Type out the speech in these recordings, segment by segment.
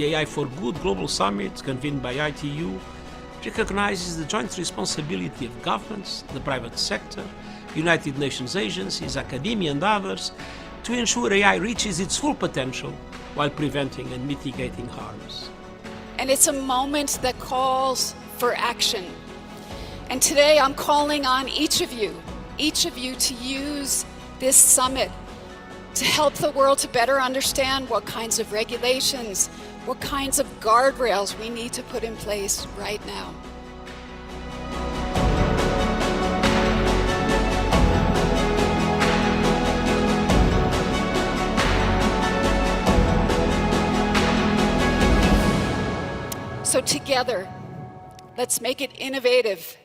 the AI for Good Global Summit, convened by ITU, recognizes the joint responsibility of governments, the private sector, United Nations agencies, academia, and others to ensure AI reaches its full potential while preventing and mitigating harms. And it's a moment that calls for action. And today I'm calling on each of you to use this summit to help the world to better understand what kinds of regulations, what kinds of guardrails we need to put in place right now. So together, let's make it innovative,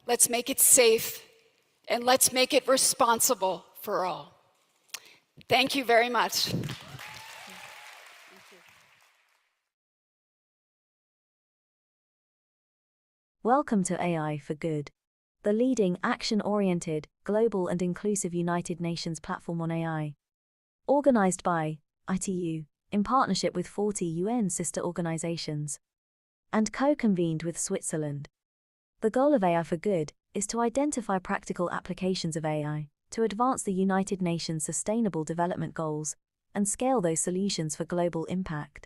let's make it safe, and let's make it responsible for all. Thank you very much. Welcome to AI for Good, the leading action-oriented, global and inclusive United Nations platform on AI. Organized by ITU, in partnership with 40 UN sister organizations, and co-convened with Switzerland. The goal of AI for Good is to identify practical applications of AI to advance the United Nations Sustainable Development Goals and scale those solutions for global impact.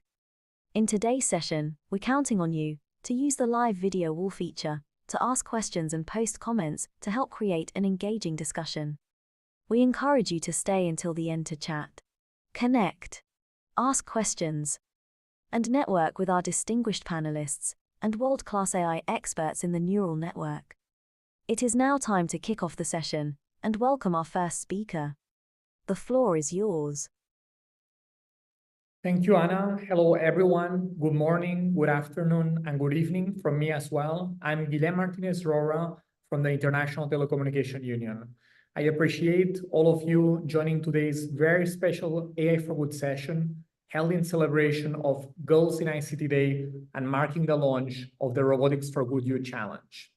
In today's session, we're counting on you to use the live video wall feature to ask questions and post comments to help create an engaging discussion. We encourage you to stay until the end to chat, connect, ask questions, and network with our distinguished panelists and world-class AI experts in the neural network. It is now time to kick off the session and welcome our first speaker. The floor is yours. Thank you, Anna. Hello, everyone. Good morning, good afternoon, and good evening from me as well. I'm Guilherme Martinez Roura from the International Telecommunication Union. I appreciate all of you joining today's very special AI for Good session, held in celebration of Girls in ICT Day and marking the launch of the Robotics for Good Youth Challenge.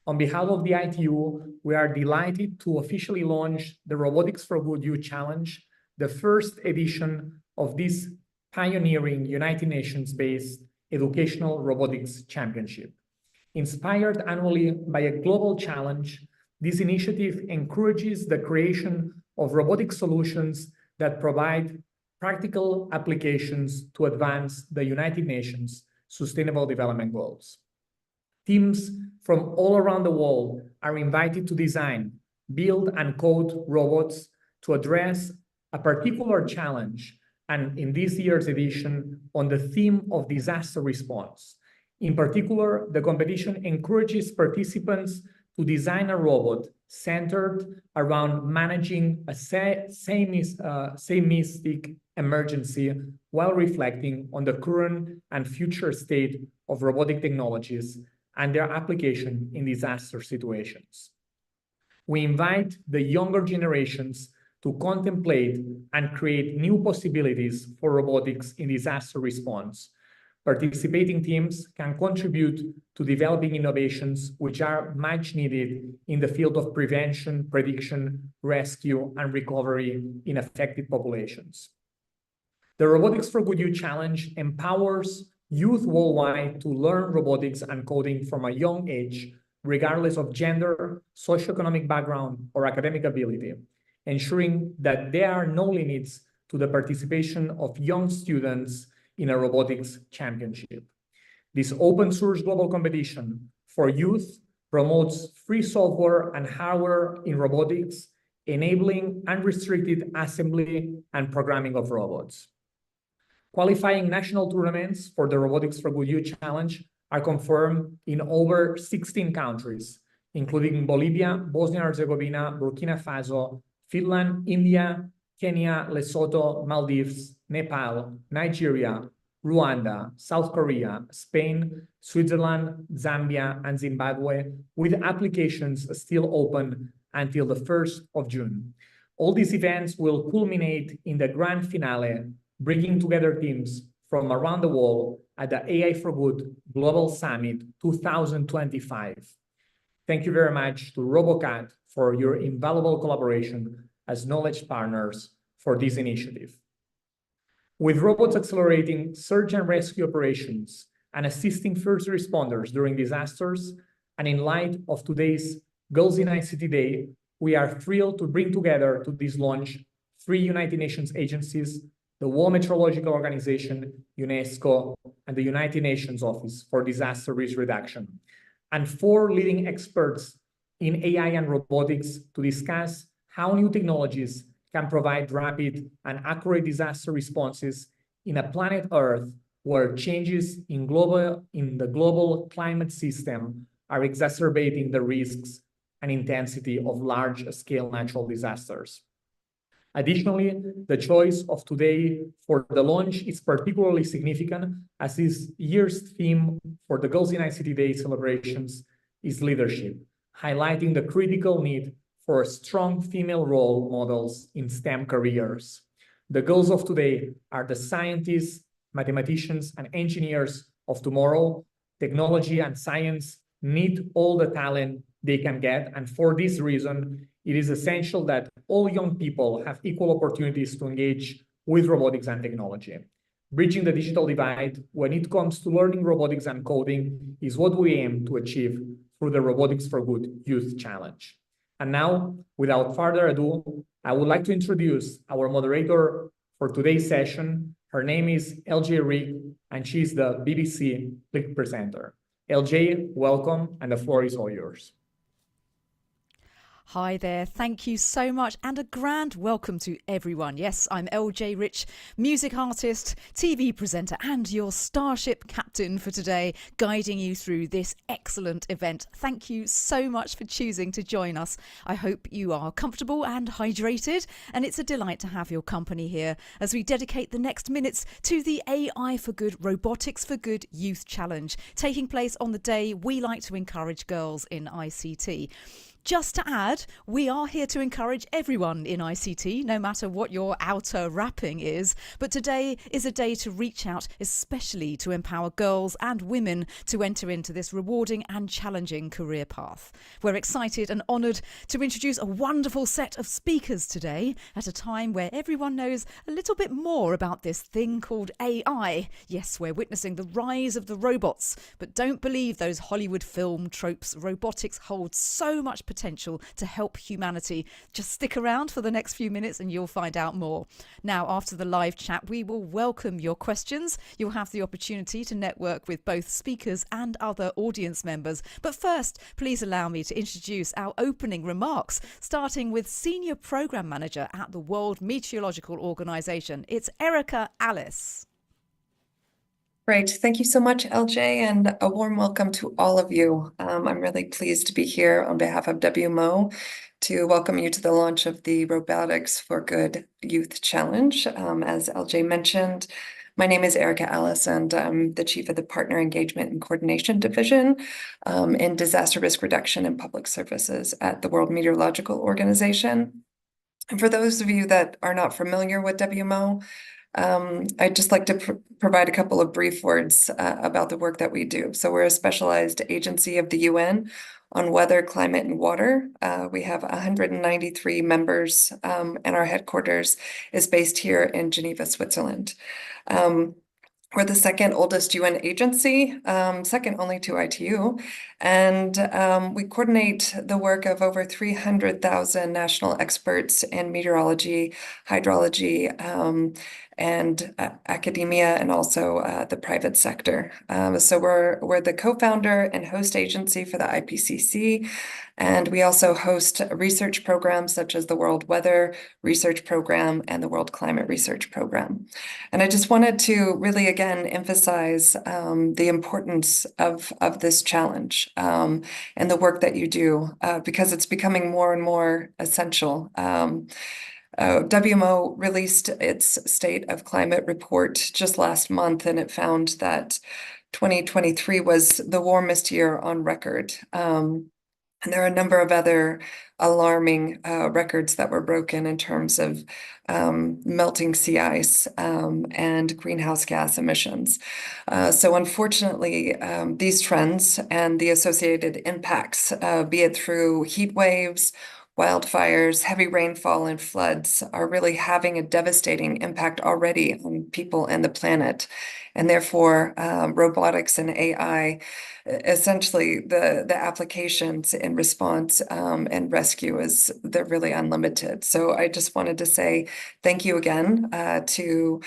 On behalf of the ITU, we are delighted to officially launch the Robotics for Good Youth Challenge, the first edition of this pioneering United Nations-based educational robotics championship. Inspired annually by a global challenge, this initiative encourages the creation of robotic solutions that provide practical applications to advance the United Nations Sustainable Development Goals. Teams from all around the world are invited to design, build, and code robots to address a particular challenge, and in this year's edition, on the theme of disaster response. In particular, the competition encourages participants to design a robot centered around managing a seismic emergency while reflecting on the current and future state of robotic technologies and their application in disaster situations. We invite the younger generations to contemplate and create new possibilities for robotics in disaster response. Participating teams can contribute to developing innovations which are much needed in the field of prevention, prediction, rescue, and recovery in affected populations. The Robotics for Good Youth Challenge empowers youth worldwide to learn robotics and coding from a young age, regardless of gender, socioeconomic background, or academic ability, ensuring that there are no limits to the participation of young students in a robotics championship. This open source global competition for youth promotes free software and hardware in robotics, enabling unrestricted assembly and programming of robots. Qualifying national tournaments for the Robotics for Good Youth Challenge are confirmed in over 16 countries, including Bolivia, Bosnia and Herzegovina, Burkina Faso, Finland, India, Kenya, Lesotho, Maldives, Nepal, Nigeria, Rwanda, South Korea, Spain, Switzerland, Zambia, and Zimbabwe, with applications still open until the 1st of June. All these events will culminate in the grand finale, bringing together teams from around the world at the AI for Good Global Summit 2025. Thank you very much to RoboCat for your invaluable collaboration as knowledge partners for this initiative. With robots accelerating search and rescue operations and assisting first responders during disasters, and in light of today's Girls in ICT Day, we are thrilled to bring together to this launch 3 United Nations agencies, the World Meteorological Organization, UNESCO, and the United Nations Office for Disaster Risk Reduction, and 4 leading experts in AI and robotics to discuss how new technologies can provide rapid and accurate disaster responses in a planet Earth where changes in the global climate system are exacerbating the risks and intensity of large-scale natural disasters. Additionally, the choice of today for the launch is particularly significant as this year's theme for the Girls in ICT Day celebrations is leadership, highlighting the critical need for strong female role models in STEM careers. The girls of today are the scientists, mathematicians, and engineers of tomorrow. Technology and science need all the talent they can get, and for this reason, it is essential that all young people have equal opportunities to engage with robotics and technology. Bridging the digital divide when it comes to learning robotics and coding is what we aim to achieve through the Robotics for Good Youth Challenge. And now, without further ado, I would like to introduce our moderator for today's session. Her name is LJ Rigg, and she's the BBC Click presenter. LJ, welcome, and the floor is all yours. Hi there, thank you so much, and a grand welcome to everyone. Yes, I'm LJ Rich, music artist, TV presenter, and your Starship captain for today, guiding you through this excellent event. Thank you so much for choosing to join us. I hope you are comfortable and hydrated, and it's a delight to have your company here as we dedicate the next minutes to the AI for Good Robotics for Good Youth Challenge, taking place on the day we like to encourage girls in ICT. Just to add, we are here to encourage everyone in ICT, no matter what your outer wrapping is. But today is a day to reach out, especially to empower girls and women to enter into this rewarding and challenging career path. We're excited and honoured to introduce a wonderful set of speakers today at a time where everyone knows a little bit more about this thing called AI. Yes, we're witnessing the rise of the robots, but don't believe those Hollywood film tropes. Robotics holds so much potential to help humanity. Just stick around for the next few minutes and you'll find out more. Now, after the live chat, we will welcome your questions. You'll have the opportunity to network with both speakers and other audience members. But first, please allow me to introduce our opening remarks, starting with Senior Programme Manager at the World Meteorological Organization. It's Erica Alice. Great. Thank you so much, LJ, and a warm welcome to all of you. I'm really pleased to be here on behalf of WMO to welcome you to the launch of the Robotics for Good Youth Challenge. As LJ mentioned, my name is Erica Alice, and I'm the Chief of the Partner Engagement and Coordination Division in Disaster Risk Reduction and Public Services at the World Meteorological Organization. And for those of you that are not familiar with WMO, I'd just like to provide a couple of brief words about the work that we do. So we're a specialized agency of the UN on weather, climate, and water. We have 193 members, and our headquarters is based here in Geneva, Switzerland. We're the second oldest UN agency, second only to ITU, and we coordinate the work of over 300,000 national experts in meteorology, hydrology, and academia, and also the private sector. So we're the co-founder and host agency for the IPCC, and we also host research programs such as the World Weather Research Program and the World Climate Research Program. And I just wanted to really, again, emphasize the importance of this challenge and the work that you do, because it's becoming more and more essential. WMO released its State of Climate report just last month, and it found that 2023 was the warmest year on record. And there are a number of other alarming records that were broken in terms of melting sea ice and greenhouse gas emissions. So unfortunately, these trends and the associated impacts, be it through heat waves, Wildfires, heavy rainfall, and floods are really having a devastating impact already on people and the planet. And therefore, robotics and AI, essentially the applications in response and rescue they're really unlimited. So I just wanted to say thank you again to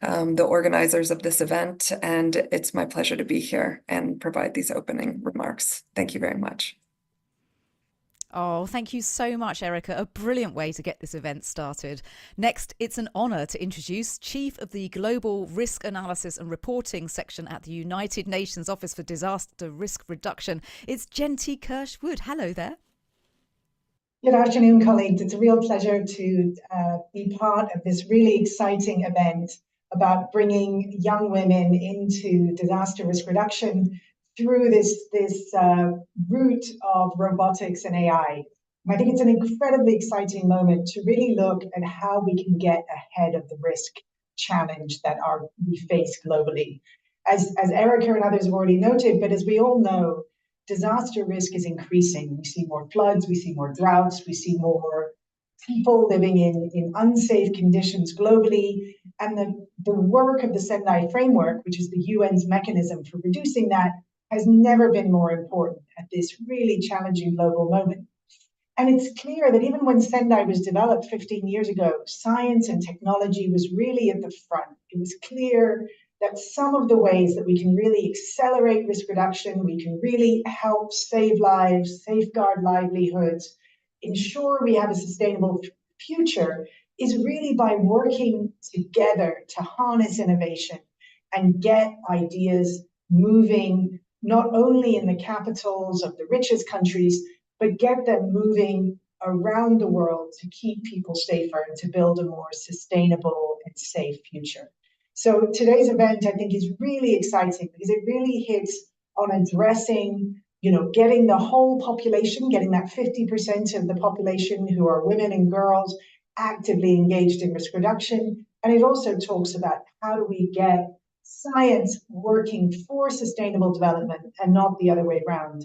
the organizers of this event, and it's my pleasure to be here and provide these opening remarks. Thank you very much. Oh, thank you so much, Erica. A brilliant way to get this event started. Next, it's an honour to introduce Chief of the Global Risk Analysis and Reporting section at the United Nations Office for Disaster Risk Reduction. It's Jenty Kirschwood. Hello there. Good afternoon, colleagues. It's a real pleasure to be part of this really exciting event about bringing young women into disaster risk reduction through this route of robotics and AI. And I think it's an incredibly exciting moment to really look at how we can get ahead of the risk challenge that we face globally. As Erica and others have already noted, but as we all know, disaster risk is increasing. We see more floods, we see more droughts, we see more people living in unsafe conditions globally. And the work of the Sendai Framework, which is the UN's mechanism for reducing that, has never been more important at this really challenging global moment. And it's clear that even when Sendai was developed 15 years ago, science and technology was really at the front. It was clear that some of the ways that we can really accelerate risk reduction, we can really help save lives, safeguard livelihoods, ensure we have a sustainable future, is really by working together to harness innovation and get ideas moving, not only in the capitals of the richest countries, but get them moving around the world to keep people safer and to build a more sustainable and safe future. So today's event, I think, is really exciting because it really hits on addressing, getting the whole population, getting that 50% of the population who are women and girls actively engaged in risk reduction. And it also talks about how do we get science working for sustainable development and not the other way around.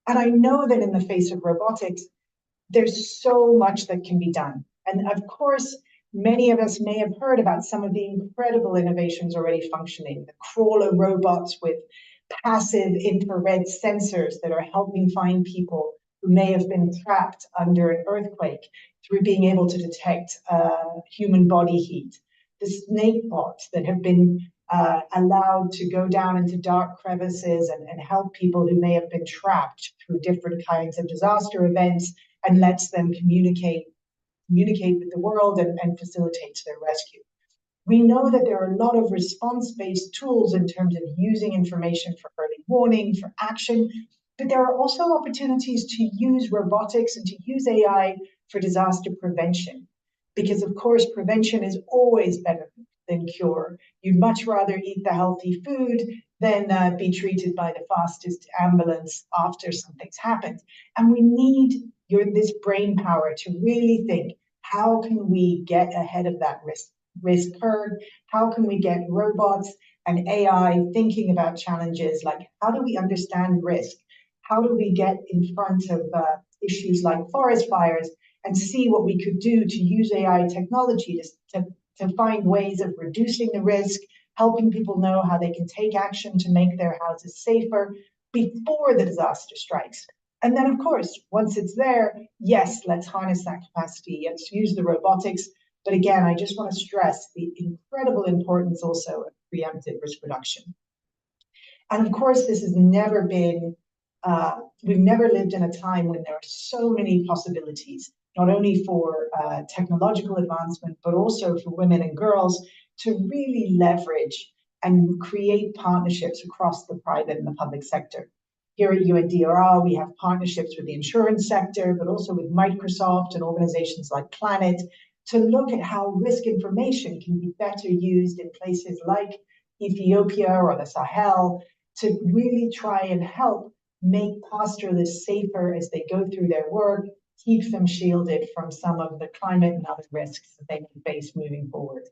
And I know that in the face of robotics, there's so much that can be done. And of course, many of us may have heard about some of the incredible innovations already functioning, the crawler robots with passive infrared sensors that are helping find people who may have been trapped under an earthquake through being able to detect human body heat. The snake bots that have been allowed to go down into dark crevices and help people who may have been trapped through different kinds of disaster events and lets them communicate with the world and facilitates their rescue. We know that there are a lot of response-based tools in terms of using information for early warning, for action, but there are also opportunities to use robotics and to use AI for disaster prevention. Because of course, prevention is always better than cure. You'd much rather eat the healthy food than be treated by the fastest ambulance after something's happened. And we need this brain power to really think, how can we get ahead of that risk curve? How can we get robots and AI thinking about challenges like how do we understand risk? How do we get in front of issues like forest fires and see what we could do to use AI technology to find ways of reducing the risk, helping people know how they can take action to make their houses safer before the disaster strikes. And then, of course, once it's there, yes, let's harness that capacity. Let's use the robotics. But again, I just want to stress the incredible importance also of preemptive risk reduction. And of course, this has never been, we've never lived in a time when there are so many possibilities, not only for technological advancement, but also for women and girls to really leverage and create partnerships across the private and the public sector. Here at UNDRR, we have partnerships with the insurance sector, but also with Microsoft and organizations like Planet to look at how risk information can be better used in places like Ethiopia or the Sahel to really try and help make pastoralists safer as they go through their work, keep them shielded from some of the climate and other risks that they may face moving forward.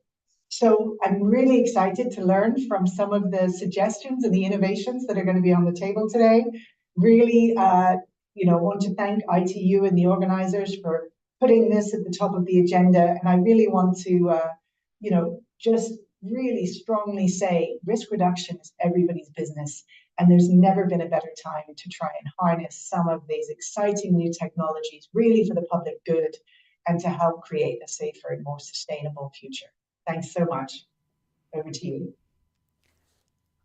So I'm really excited to learn from some of the suggestions and the innovations that are going to be on the table today. Really want to thank ITU and the organizers for putting this at the top of the agenda. And I really want to, just really strongly say risk reduction is everybody's business. And there's never been a better time to try and harness some of these exciting new technologies really for the public good and to help create a safer and more sustainable future. Thanks so much. Over to you.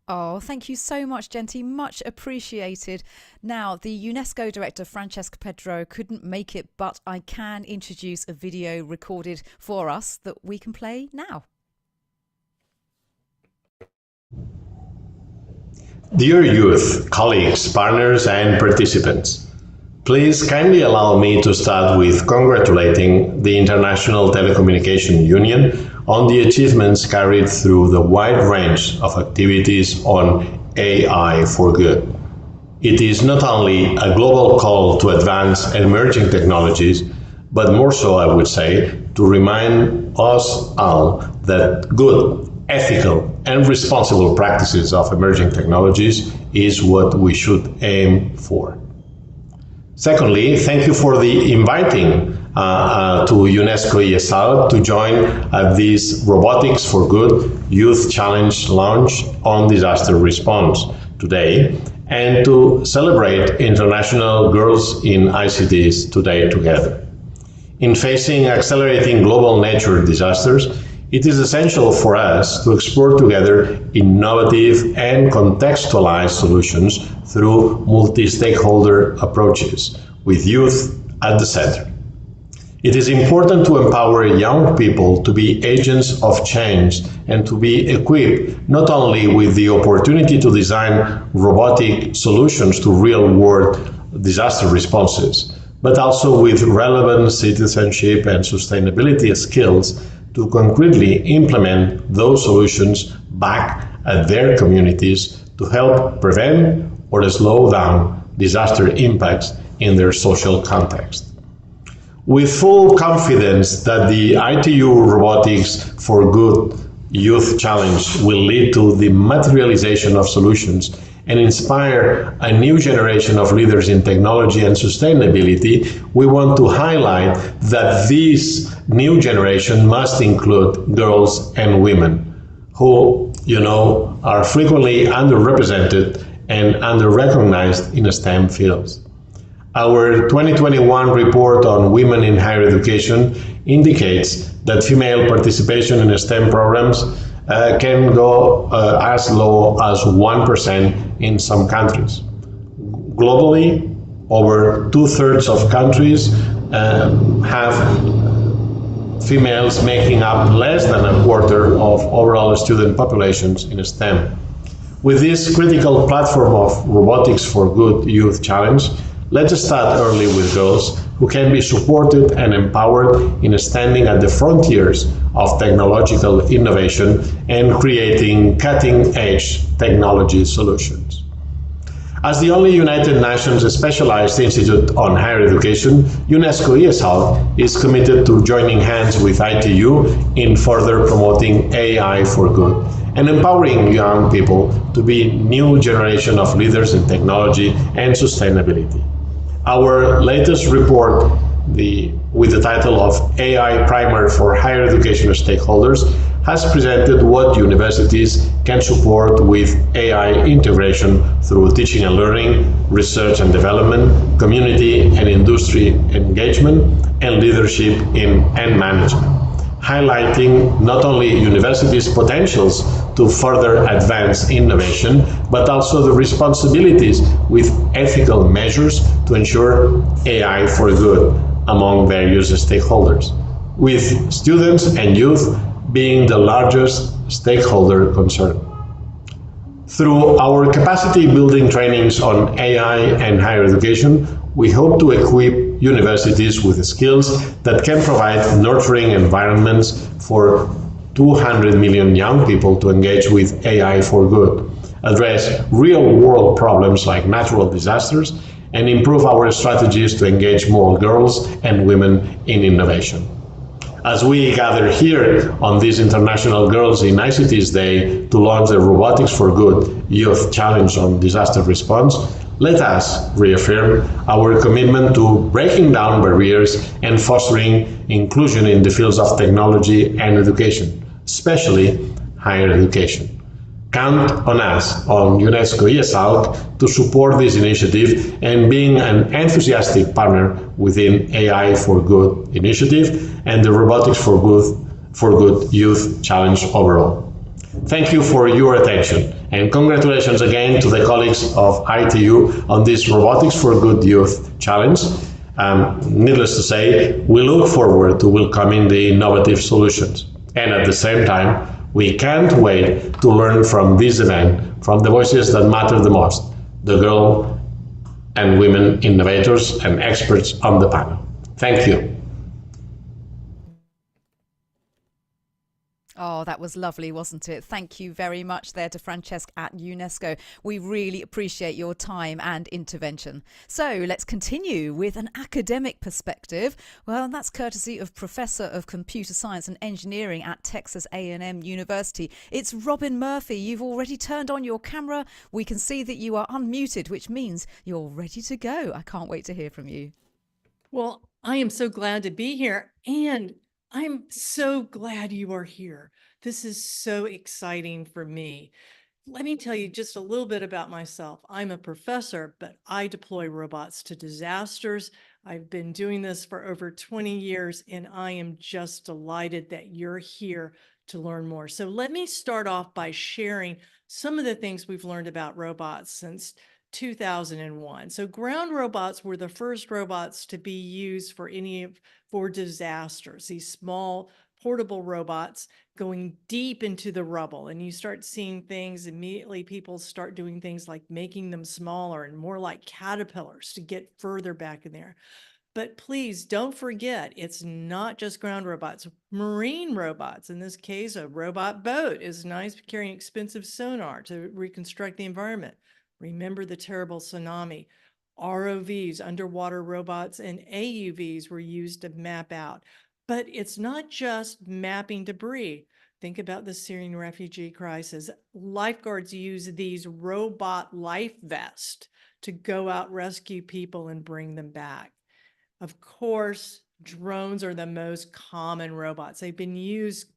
Oh, thank you so much, Genti. Much appreciated. Now, the UNESCO director, Francesca Pedro, couldn't make it, but I can introduce a video recorded for us that we can play now. Dear youth, colleagues, partners and participants, please kindly allow me to start with congratulating the International Telecommunication Union on the achievements carried through the wide range of activities on AI for good. It is not only a global call to advance emerging technologies, but more so, I would say, to remind us all that good, ethical and responsible practices of emerging technologies is what we should aim for. Secondly, thank you for the inviting to UNESCO ESL to join this Robotics for Good Youth Challenge launch on disaster response today and to celebrate International Girls in ICTs Today together. In facing accelerating global nature disasters, it is essential for us to explore together innovative and contextualized solutions through multi-stakeholder approaches, with youth at the center. It is important to empower young people to be agents of change and to be equipped not only with the opportunity to design robotic solutions to real-world disaster responses, but also with relevant citizenship and sustainability skills to concretely implement those solutions back at their communities to help prevent or slow down disaster impacts in their social context. With full confidence that the ITU Robotics for Good Youth Challenge will lead to the materialization of solutions and inspire a new generation of leaders in technology and sustainability, we want to highlight that this new generation must include girls and women who, are frequently underrepresented and under-recognized in STEM fields. Our 2021 report on women in higher education indicates that female participation in STEM programs can go as low as 1% in some countries. Globally, over 2/3 of countries have females making up less than a quarter of overall student populations in STEM. With this critical platform of Robotics for Good Youth Challenge, let's start early with girls who can be supported and empowered in standing at the frontiers of technological innovation and creating cutting-edge technology solutions. As the only United Nations specialized institute on higher education, UNESCO ESL is committed to joining hands with ITU in further promoting AI for good and empowering young people to be new generation of leaders in technology and sustainability. Our latest report, with the title of AI Primer for Higher Education Stakeholders, has presented what universities can support with AI integration through teaching and learning, research and development, community and industry engagement, and leadership and management, highlighting not only universities' potentials to further advance innovation, but also the responsibilities with ethical measures to ensure AI for good among various stakeholders, with students and youth being the largest stakeholder concerned. Through our capacity building trainings on AI and higher education, we hope to equip universities with skills that can provide nurturing environments for 200 million young people to engage with AI for good, address real-world problems like natural disasters, and improve our strategies to engage more girls and women in innovation. As we gather here on this International Girls in ICTs Day to launch the Robotics for Good Youth Challenge on disaster response, let us reaffirm our commitment to breaking down barriers and fostering inclusion in the fields of technology and education, especially higher education. Count on us, on UNESCO ESALC, to support this initiative and being an enthusiastic partner within AI for Good initiative and the Robotics for Good Youth Challenge overall. Thank you for your attention, and congratulations again to the colleagues of ITU on this Robotics for Good Youth Challenge. Needless to say, we look forward to welcoming the innovative solutions, and at the same time, we can't wait to learn from this event, from the voices that matter the most, the girl and women innovators and experts on the panel. Thank you. Oh, that was lovely, wasn't it? Thank you very much there to Francesc at UNESCO. We really appreciate your time and intervention. So let's continue with an academic perspective. Well, that's courtesy of Professor of Computer Science and Engineering at Texas A&M University. It's Robin Murphy. You've already turned on your camera. We can see that you are unmuted, which means you're ready to go. I can't wait to hear from you. Well, I am so glad to be here, and I'm so glad you are here. This is so exciting for me. Let me tell you just a little bit about myself. I'm a professor, but I deploy robots to disasters. I've been doing this for over 20 years, and I am just delighted that you're here to learn more. So let me start off by sharing some of the things we've learned about robots since 2001. So ground robots were the first robots to be used for disasters, these small portable robots going deep into the rubble. And you start seeing things immediately, people start doing things like making them smaller and more like caterpillars to get further back in there. But please don't forget, it's not just ground robots. Marine robots, in this case, a robot boat is nice, carrying expensive sonar to reconstruct the environment. Remember the terrible tsunami. ROVs, underwater robots, and AUVs were used to map out. But it's not just mapping debris. Think about the Syrian refugee crisis. Lifeguards use these robot life vests to go out, rescue people, and bring them back. Of course, drones are the most common robots. They've been used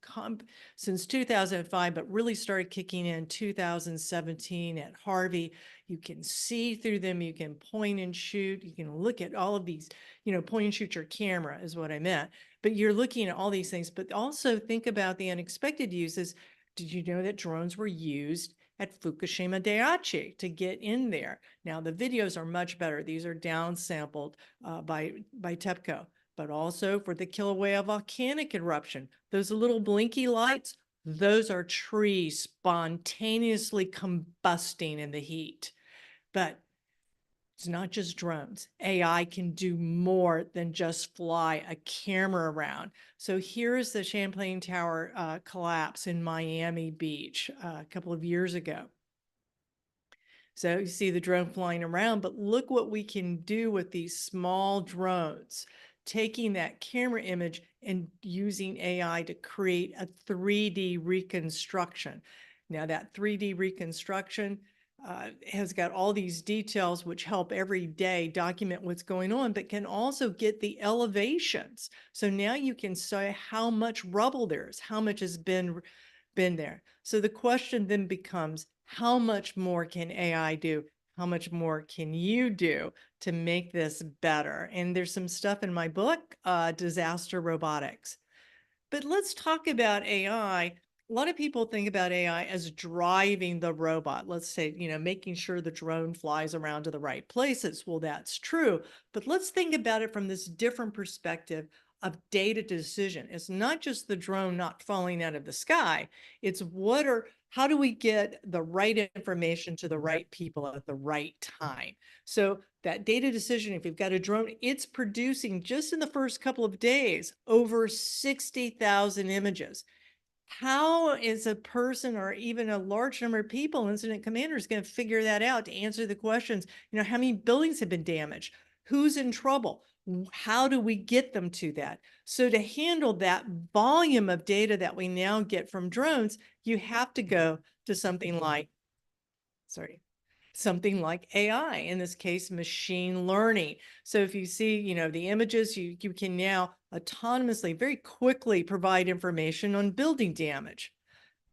since 2005, but really started kicking in 2017 at Harvey. You can see through them, you can point and shoot, you can look at all of these, point and shoot your camera is what I meant. But you're looking at all these things, but also think about the unexpected uses. Did you know that drones were used at Fukushima Daiichi to get in there? Now, the videos are much better. These are downsampled by TEPCO, but also for the Kilauea volcanic eruption. Those little blinky lights, those are trees spontaneously combusting in the heat. But it's not just drones. AI can do more than just fly a camera around. So here's the Champlain Tower collapse in Miami Beach a couple of years ago. So you see the drone flying around, but look what we can do with these small drones, taking that camera image and using AI to create a 3D reconstruction. Now that 3D reconstruction has got all these details which help every day document what's going on, but can also get the elevations. So now you can say how much rubble there is, how much has been there. So the question then becomes, how much more can AI do? How much more can you do to make this better? And there's some stuff in my book, Disaster Robotics. But let's talk about AI. A lot of people think about AI as driving the robot. Let's say, making sure the drone flies around to the right places. Well, that's true. But let's think about it from this different perspective of data decision. It's not just the drone not falling out of the sky. It's how do we get the right information to the right people at the right time? So that data decision, if you've got a drone, it's producing just in the first couple of days over 60,000 images. How is a person or even a large number of people, incident commanders, going to figure that out to answer the questions? How many buildings have been damaged? Who's in trouble? How do we get them to that? So to handle that volume of data that we now get from drones, you have to go to something like, something like AI, in this case, machine learning. So if you see, the images, you can now autonomously, very quickly provide information on building damage.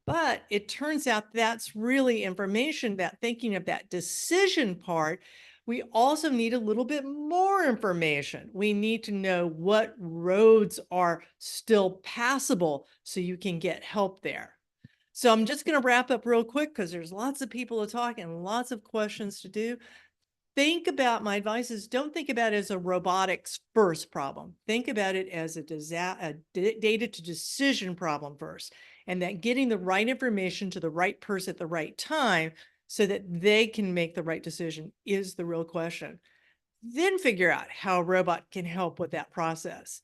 But it turns out that's really information that thinking of that decision part. We also need a little bit more information. We need to know what roads are still passable so you can get help there. So I'm just going to wrap up real quick because there's lots of people to talk and lots of questions to do. Think about, my advice is, don't think about it as a robotics first problem. Think about it as a data to decision problem first, and that getting the right information to the right person at the right time so that they can make the right decision is the real question. Then figure out how a robot can help with that process.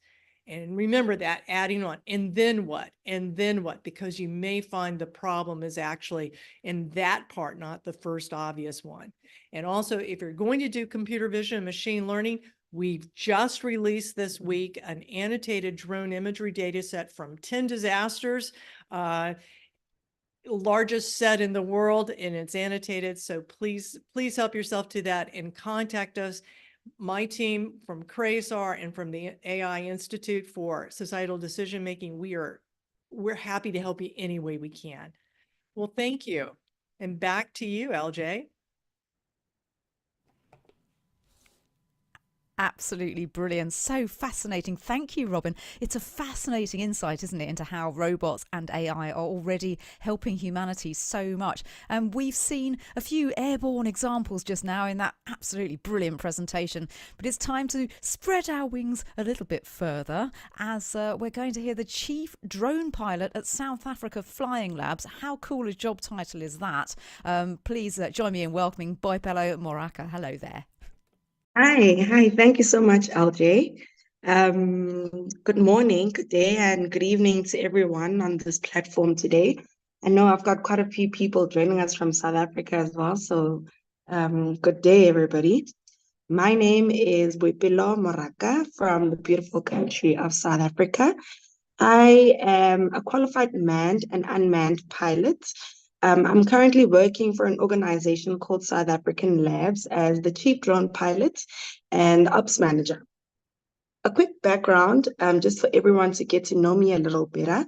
And remember that adding on, and then what, because you may find the problem is actually in that part, not the first obvious one. And also, if you're going to do computer vision and machine learning, we've just released this week an annotated drone imagery data set from 10 disasters, largest set in the world, and it's annotated. So please help yourself to that and contact us. My team from CRASAR and from the AI Institute for Societal Decision Making, we're happy to help you any way we can. Well, thank you. And back to you, LJ. Absolutely brilliant. So fascinating. Thank you, Robin. It's a fascinating insight, isn't it, into how robots and AI are already helping humanity so much. And we've seen a few airborne examples just now in that absolutely brilliant presentation. But it's time to spread our wings a little bit further as we're going to hear the chief drone pilot at South Africa Flying Labs. How cool a job title is that? Please join me in welcoming Boipelo Moraka. Hello there. Hi. Thank you so much, LJ. Good morning, good day, and good evening to everyone on this platform today. I know I've got quite a few people joining us from South Africa as well, so good day, everybody. My name is Boipelo Moraka from the beautiful country of South Africa. I am a qualified manned and unmanned pilot. I'm currently working for an organization called South African Labs as the chief drone pilot and ops manager. A quick background, just for everyone to get to know me a little better.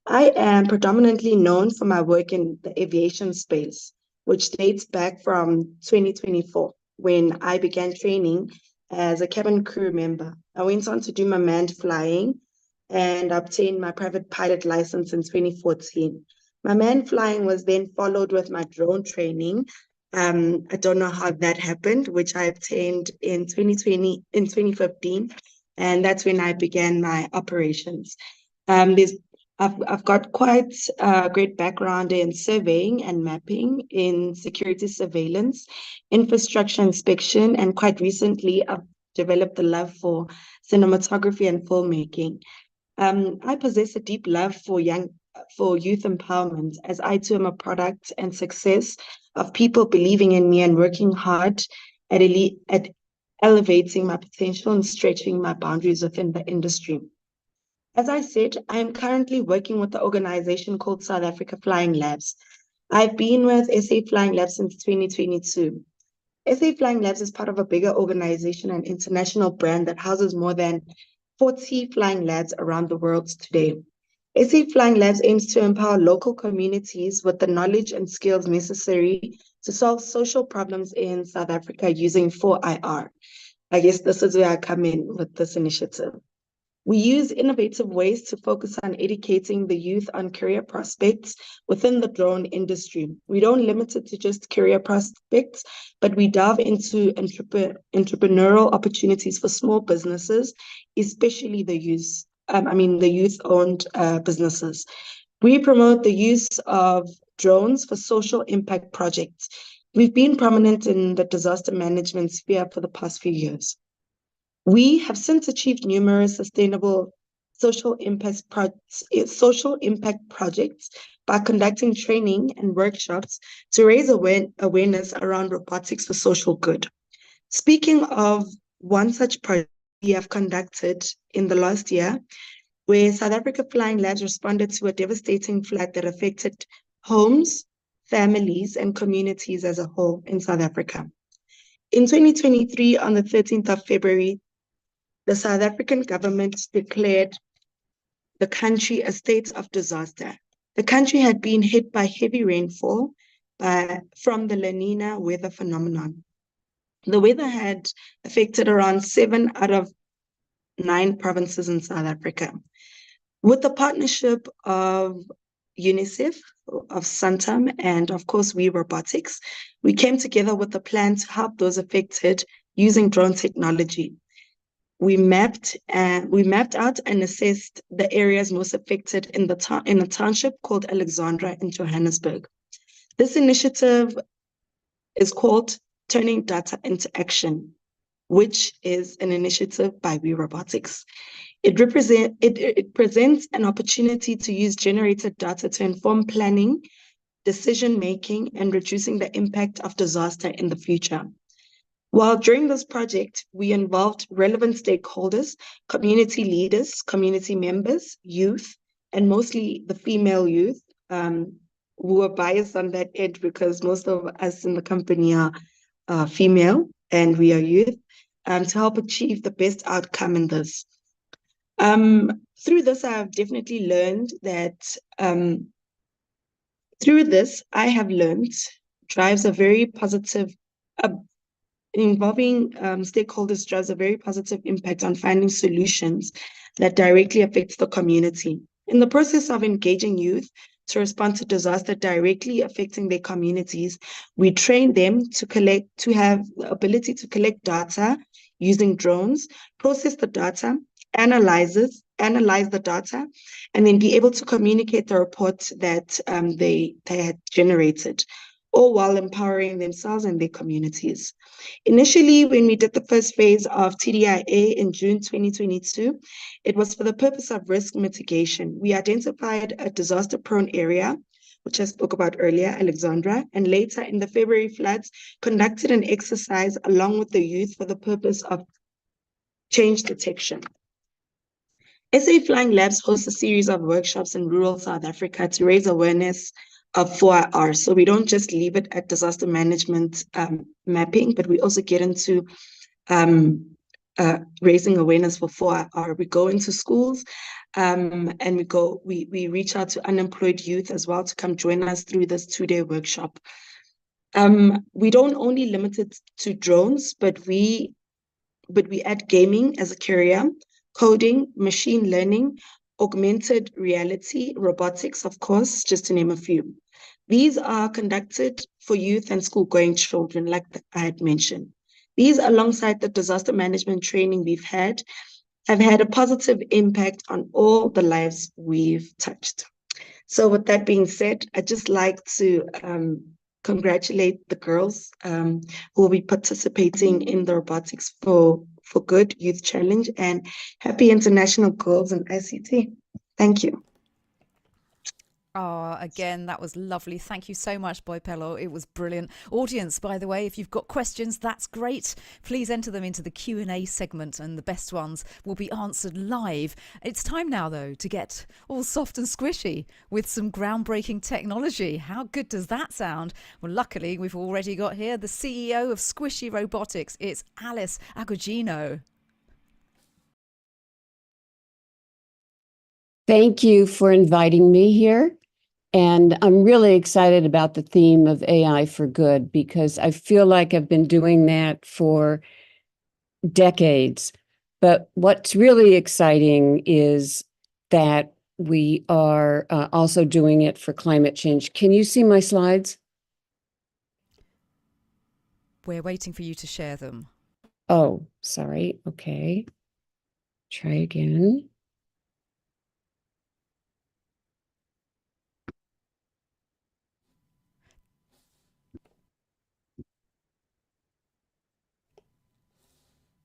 I am predominantly known for my work in the aviation space, which dates back from 2024, when I began training as a cabin crew member. I went on to do my manned flying and obtained my private pilot license in 2014. My manned flying was then followed with my drone training. I don't know how that happened, which I obtained in 2015, and that's when I began my operations. I've got quite a great background in surveying and mapping, in security surveillance, infrastructure inspection, and quite recently I've developed a love for cinematography and filmmaking. I possess a deep love for youth empowerment, as I too am a product and success of people believing in me and working hard at elevating my potential and stretching my boundaries within the industry. As I said, I am currently working with the organization called South Africa Flying Labs. I've been with SA Flying Labs since 2022. SA Flying Labs is part of a bigger organization and international brand that houses more than 40 flying labs around the world today. SA Flying Labs aims to empower local communities with the knowledge and skills necessary to solve social problems in South Africa using 4IR. I guess this is where I come in with this initiative. We use innovative ways to focus on educating the youth on career prospects within the drone industry. We don't limit it to just career prospects, but we delve into entrepreneurial opportunities for small businesses, especially the youth-owned businesses. We promote the use of drones for social impact projects. We've been prominent in the disaster management sphere for the past few years. We have since achieved numerous sustainable social impact projects by conducting training and workshops to raise awareness around robotics for social good. Speaking of one such project we have conducted in the last year, where South Africa Flying Labs responded to a devastating flood that affected homes, families, and communities as a whole in South Africa. In 2023, on the 13th of February, the South African government declared the country a state of disaster. The country had been hit by heavy rainfall from the La Nina weather phenomenon. The weather had affected around 7 out of 9 provinces in South Africa. With the partnership of UNICEF, of Santam, and of course we Robotics, we came together with a plan to help those affected using drone technology. We mapped out and assessed the areas most affected in a township called Alexandra in Johannesburg. This initiative is called Turning Data into Action, which is an initiative by We Robotics. It presents an opportunity to use generated data to inform planning, decision-making, and reducing the impact of disaster in the future. While during this project, we involved relevant stakeholders, community leaders, community members, youth, and mostly the female youth, who are biased on that edge because most of us in the company are female and we are youth, to help achieve the best outcome in this. Through this, I have definitely learned that drives a very positive, involving stakeholders drives a very positive impact on finding solutions that directly affect the community. In the process of engaging youth to respond to disaster directly affecting their communities, we train them to have the ability to collect data using drones, process the data, analyze the data, and then be able to communicate the report that they had generated, all while empowering themselves and their communities. Initially, when we did the first phase of TDIA in June 2022, it was for the purpose of risk mitigation. We identified a disaster-prone area, which I spoke about earlier, Alexandra, and later in the February floods, conducted an exercise along with the youth for the purpose of change detection. SA Flying Labs hosts a series of workshops in rural South Africa to raise awareness of 4IR. So we don't just leave it at disaster management mapping, but we also get into raising awareness for 4IR. We go into schools and we reach out to unemployed youth as well to come join us through this 2-day workshop. We don't only limit it to drones, but we add gaming as a career, coding, machine learning, augmented reality, robotics, of course, just to name a few. These are conducted for youth and school-going children, like I had mentioned. These, alongside the disaster management training we've had, have had a positive impact on all the lives we've touched. So with that being said, I'd just like to congratulate the girls who will be participating in the Robotics for Good Youth Challenge, and happy International Girls in ICT. Thank you. Oh, again, that was lovely. Thank you so much, Boipelo. It was brilliant. Audience, by the way, if you've got questions, that's great. Please enter them into the Q&A segment and the best ones will be answered live. It's time now, though, to get all soft and squishy with some groundbreaking technology. How good does that sound? Well, luckily, we've already got here the CEO of Squishy Robotics. It's Alice Agogino. Thank you for inviting me here. And I'm really excited about the theme of AI for good because I feel like I've been doing that for decades. But what's really exciting is that we are also doing it for climate change. Can you see my slides? We're waiting for you to share them. Oh, sorry. Okay. Try again.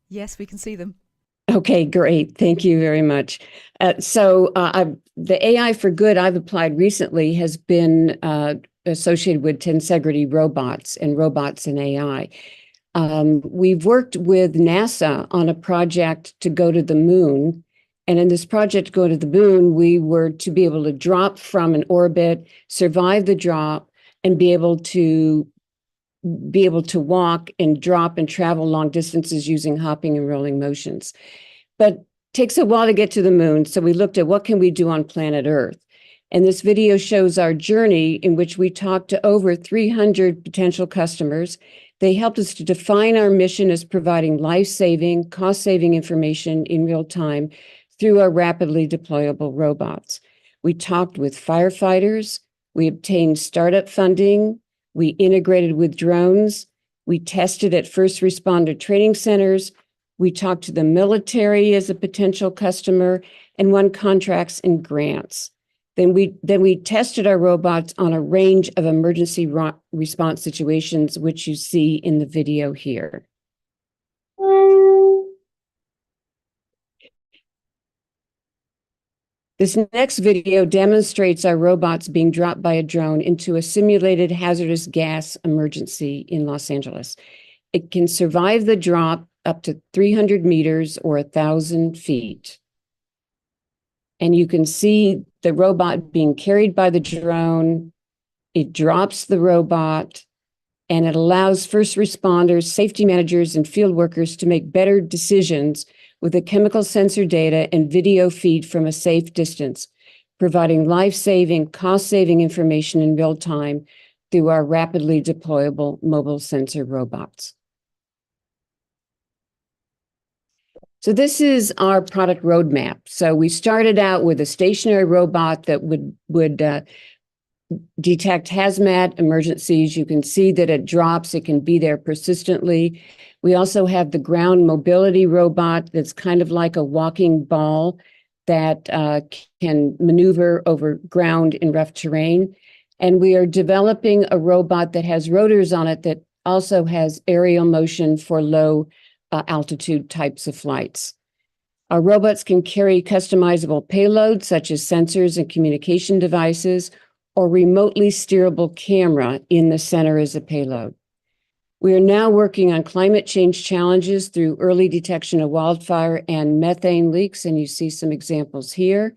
Yes, we can see them. Okay, great. Thank you very much. The AI for good I've applied recently has been associated with tensegrity robots and robots in AI. We've worked with NASA on a project to go to the moon. And in this project to go to the moon, we were to be able to drop from an orbit, survive the drop, and be able to walk and drop and travel long distances using hopping and rolling motions. But takes a while to get to the moon, so we looked at what can we do on planet Earth. And this video shows our journey in which we talked to over 300 potential customers. They helped us to define our mission as providing life-saving, cost-saving information in real time through our rapidly deployable robots. We talked with firefighters, we obtained startup funding, we integrated with drones, we tested at first responder training centers, we talked to the military as a potential customer, and won contracts and grants. Then we tested our robots on a range of emergency response situations, which you see in the video here. This next video demonstrates our robots being dropped by a drone into a simulated hazardous gas emergency in Los Angeles. It can survive the drop up to 300 meters or 1,000 feet. And you can see the robot being carried by the drone. It drops the robot, and it allows first responders, safety managers, and field workers to make better decisions with the chemical sensor data and video feed from a safe distance, providing life-saving, cost-saving information in real time through our rapidly deployable mobile sensor robots. So this is our product roadmap. So we started out with a stationary robot that would detect hazmat emergencies. You can see that it drops. It can be there persistently. We also have the ground mobility robot that's kind of like a walking ball that can maneuver over ground in rough terrain. And we are developing a robot that has rotors on it that also has aerial motion for low altitude types of flights. Our robots can carry customizable payloads such as sensors and communication devices, or remotely steerable camera in the center as a payload. We are now working on climate change challenges through early detection of wildfire and methane leaks, and you see some examples here.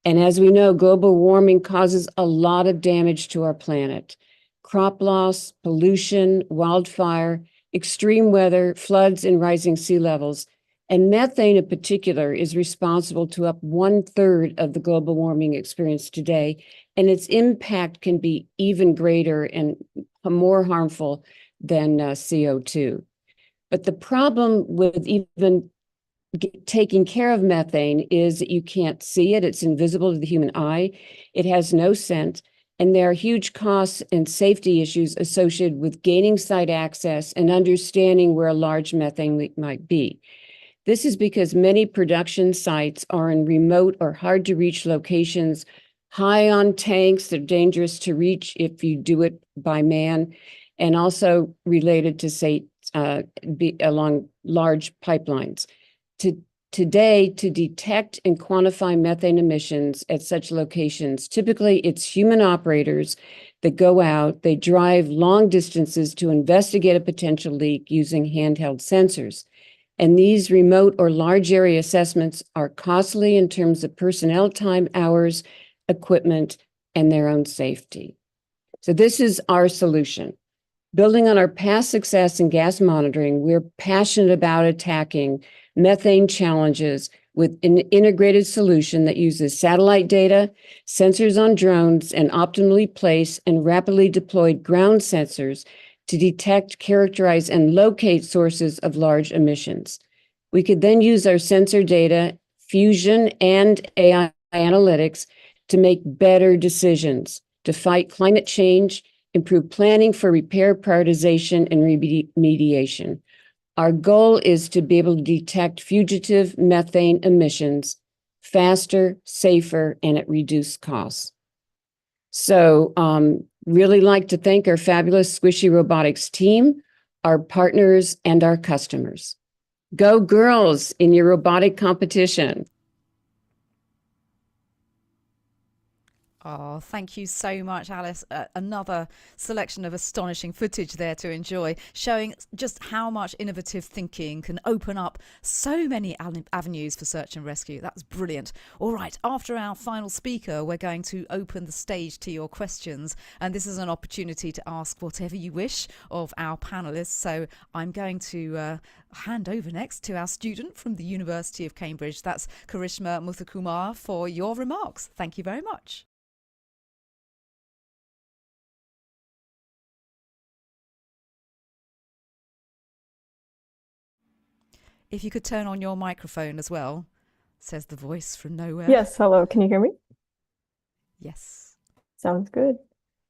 And as we know, global warming causes a lot of damage to our planet. Crop loss, pollution, wildfire, extreme weather, floods, and rising sea levels. And methane in particular is responsible to up 1/3 of the global warming experience today, and its impact can be even greater and more harmful than CO2. But the problem with even taking care of methane is that you can't see it. It's invisible to the human eye. It has no scent, and there are huge costs and safety issues associated with gaining site access and understanding where a large methane leak might be. This is because many production sites are in remote or hard to reach locations, high on tanks that are dangerous to reach if you do it by man, and also related to, say, along large pipelines. Today, to detect and quantify methane emissions at such locations, typically it's human operators that go out, they drive long distances to investigate a potential leak using handheld sensors. And these remote or large area assessments are costly in terms of personnel time, hours, equipment, and their own safety. So this is our solution. Building on our past success in gas monitoring, we're passionate about attacking methane challenges with an integrated solution that uses satellite data, sensors on drones, and optimally placed and rapidly deployed ground sensors to detect, characterize, and locate sources of large emissions. We could then use our sensor data, fusion, and AI analytics to make better decisions to fight climate change, improve planning for repair prioritization and remediation. Our goal is to be able to detect fugitive methane emissions faster, safer, and at reduced costs. So really like to thank our fabulous Squishy Robotics team, our partners, and our customers. Go girls in your robotic competition. Oh, thank you so much, Alice. Another selection of astonishing footage there to enjoy, showing just how much innovative thinking can open up so many avenues for search and rescue. That's brilliant. All right, after our final speaker, we're going to open the stage to your questions. And this is an opportunity to ask whatever you wish of our panelists. So I'm going to hand over next to our student from the University of Cambridge. That's Karishma Muthukumar for your remarks. Thank you very much. If you could turn on your microphone as well, says the voice from nowhere. Yes, hello, can you hear me? Yes. Sounds good.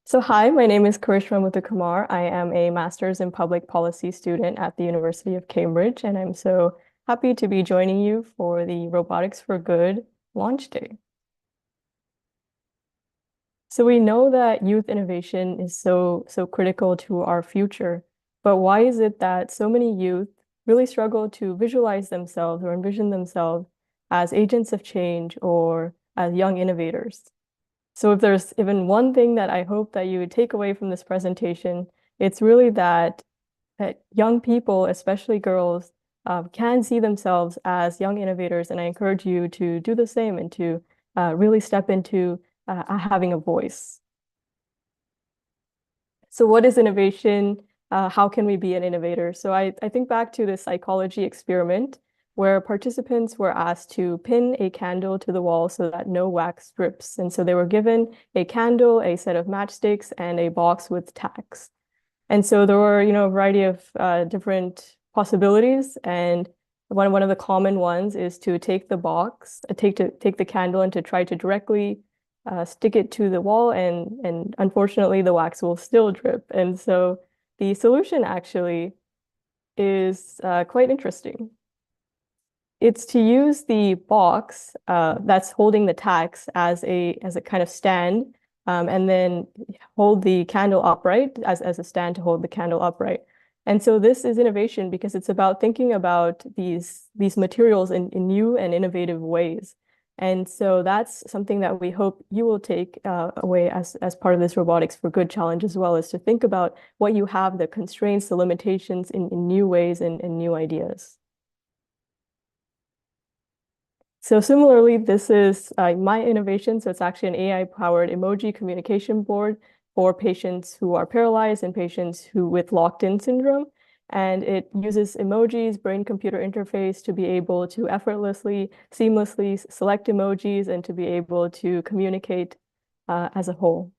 So hi, my name is Karishma Muthukumar. I am a master's in public policy student at the University of Cambridge, and I'm so happy to be joining you for the Robotics for Good launch day. So we know that youth innovation is so critical to our future, but why is it that so many youth really struggle to visualize themselves or envision themselves as agents of change or as young innovators? So if there's even one thing that I hope that you would take away from this presentation, it's really that young people, especially girls, can see themselves as young innovators, and I encourage you to do the same and to really step into having a voice. So what is innovation? How can we be an innovator? So I think back to the psychology experiment where participants were asked to pin a candle to the wall so that no wax drips. And so they were given a candle, a set of matchsticks, and a box with tacks. And so there were, a variety of different possibilities. And one of the common ones is to take the box, take the candle and to try to directly stick it to the wall. And unfortunately, the wax will still drip. And so the solution actually is quite interesting. It's to use the box that's holding the tacks as a kind of stand, and then hold the candle upright as a stand to hold the candle upright. And so this is innovation because it's about thinking about these materials in new and innovative ways. And so that's something that we hope you will take away as part of this Robotics for Good challenge as well, is to think about what you have, the constraints, the limitations in new ways and new ideas. So similarly, this is my innovation. So it's actually an AI-powered emoji communication board for patients who are paralyzed and patients with locked-in syndrome. And it uses emojis, brain-computer interface to be able to effortlessly, seamlessly select emojis and to be able to communicate as a whole.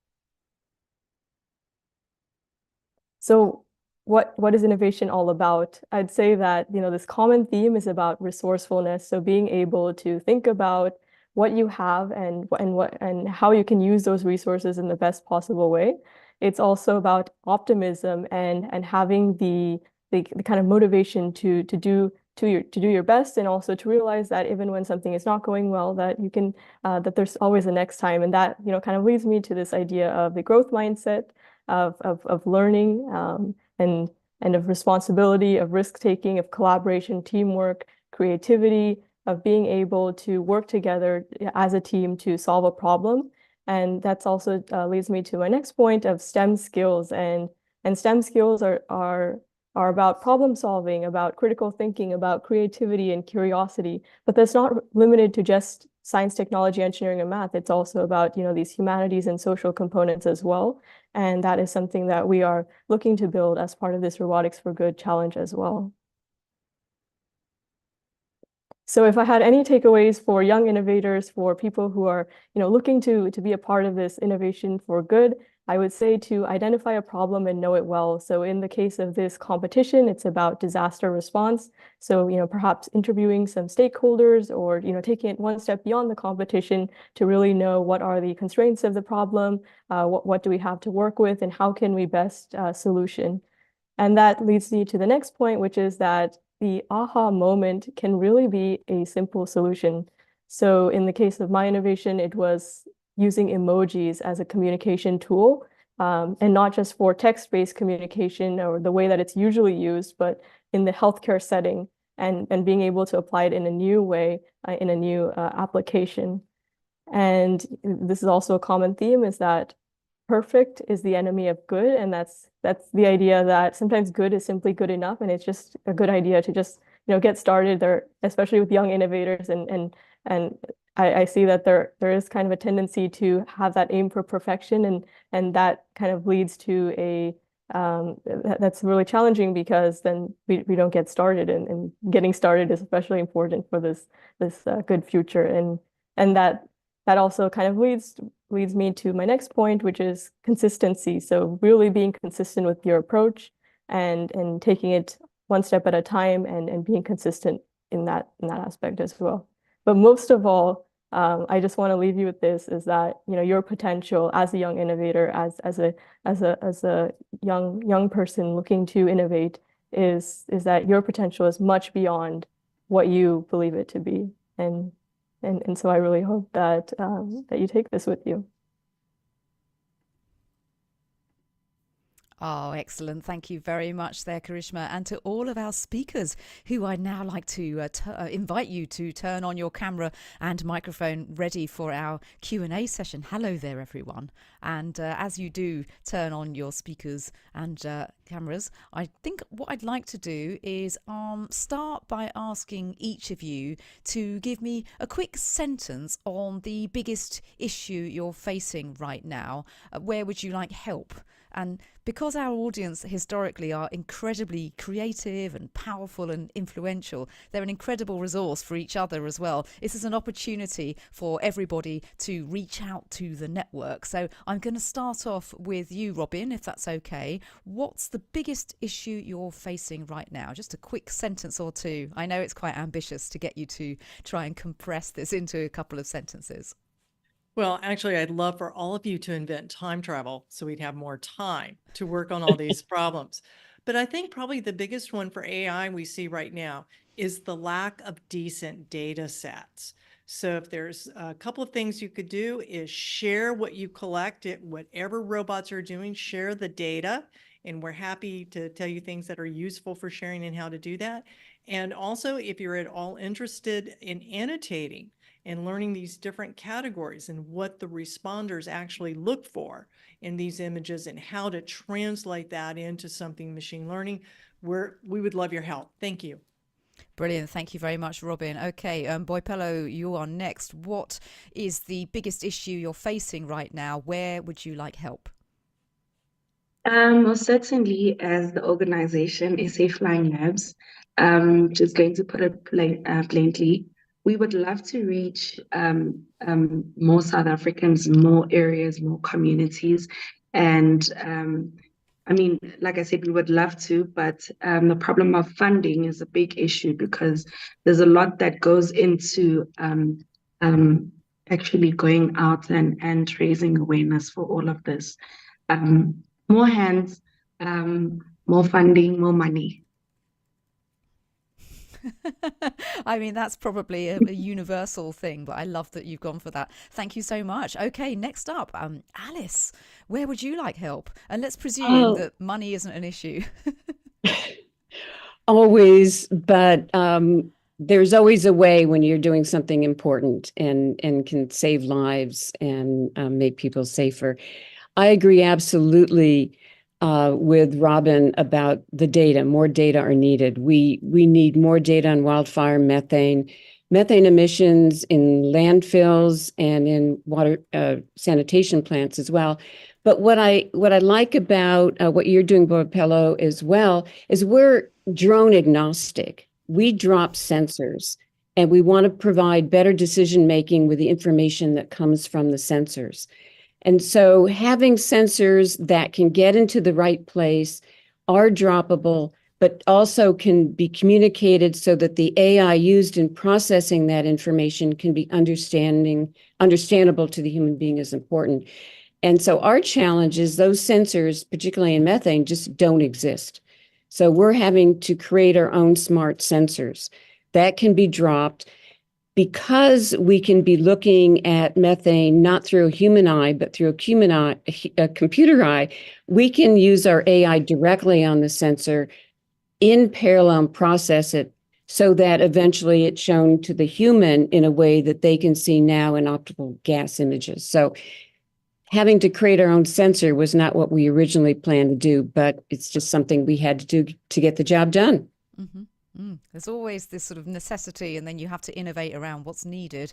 So what is innovation all about? I'd say that, this common theme is about resourcefulness. So being able to think about what you have and how you can use those resources in the best possible way. It's also about optimism and having the kind of motivation to do your best, and also to realize that even when something is not going well, that you can that there's always a next time. And that kind of leads me to this idea of the growth mindset of learning and of responsibility, of risk-taking, of collaboration, teamwork, creativity, of being able to work together as a team to solve a problem. And that's also leads me to my next point of STEM skills. And STEM skills are about problem solving, about critical thinking, about creativity and curiosity. But that's not limited to just science, technology, engineering, and math. It's also about, these humanities and social components as well. And that is something that we are looking to build as part of this Robotics for Good challenge as well. So if I had any takeaways for young innovators, for people who are, looking to be a part of this innovation for good, I would say to identify a problem and know it well. So in the case of this competition, it's about disaster response. So, perhaps interviewing some stakeholders or, taking it one step beyond the competition to really know what are the constraints of the problem, what do we have to work with, and how can we best solution. And that leads me to the next point, which is that the aha moment can really be a simple solution. So in the case of my innovation, it was using emojis as a communication tool, and not just for text-based communication or the way that it's usually used, but in the healthcare setting and being able to apply it in a new way, in a new application. And this is also a common theme, is that perfect is the enemy of good. And that's the idea that sometimes good is simply good enough. And it's just a good idea to just, get started there, especially with young innovators. And I see that there is kind of a tendency to have that aim for perfection, and that kind of leads to a that's really challenging, because then we don't get started, and getting started is especially important for this good future. And that also kind of leads me to my next point, which is consistency. So really being consistent with your approach, and taking it one step at a time, and being consistent in that aspect as well. But most of all, I just want to leave you with this, is that your potential as a young innovator, as a young person looking to innovate, is that your potential is much beyond what you believe it to be. And so I really hope that that you take this with you. Oh, excellent. Thank you very much there, Karishma. And to all of our speakers, who I'd now like to invite you to turn on your camera and microphone ready for our Q&A session. Hello there, everyone. And as you do turn on your speakers and cameras, I think what I'd like to do is start by asking each of you to give me a quick sentence on the biggest issue you're facing right now. Where would you like help? And because our audience historically are incredibly creative and powerful and influential, they're an incredible resource for each other as well. This is an opportunity for everybody to reach out to the network. So I'm going to start off with you, Robin, if that's okay. What's the biggest issue you're facing right now? Just a quick sentence or two. I know it's quite ambitious to get you to try and compress this into a couple of sentences. Well, actually, I'd love for all of you to invent time travel so we'd have more time to work on all these problems. But I think probably the biggest one for AI we see right now is the lack of decent data sets. So if there's a couple of things you could do, is share what you collect, whatever robots are doing, share the data. And we're happy to tell you things that are useful for sharing and how to do that. And also, if you're at all interested in annotating and learning these different categories and what the responders actually look for in these images and how to translate that into something machine learning, we would love your help. Thank you. Brilliant. Thank you very much, Robin. Okay, Boipelo, you are next. What is the biggest issue you're facing right now? Where would you like help? Most certainly, as the organization SA Flying Labs, just going to put it bluntly, we would love to reach more South Africans, more areas, more communities. And I mean, like I said, we would love to, but the problem of funding is a big issue, because there's a lot that goes into actually going out and raising awareness for all of this. More hands, more funding, more money. I mean, that's probably a universal thing, but I love that you've gone for that. Thank you so much. Okay, next up, Alice, where would you like help? And let's presume that money isn't an issue. Always, but there's always a way when you're doing something important and can save lives and make people safer. I agree absolutely with Robin about the data. More data are needed. We need more data on wildfire, methane emissions in landfills and in water sanitation plants as well. But what I like about what you're doing, Boipelo, as well, is we're drone agnostic. We drop sensors, and we want to provide better decision making with the information that comes from the sensors. And so having sensors that can get into the right place, are droppable, but also can be communicated so that the AI used in processing that information can be understandable to the human being is important. And so our challenge is those sensors, particularly in methane, just don't exist. So we're having to create our own smart sensors that can be dropped. Because we can be looking at methane not through a human eye, but through a computer eye, we can use our AI directly on the sensor in parallel and process it so that eventually it's shown to the human in a way that they can see now in optical gas images. So having to create our own sensor was not what we originally planned to do, but it's just something we had to do to get the job done. Mm-hmm. There's always this sort of necessity, and then you have to innovate around what's needed.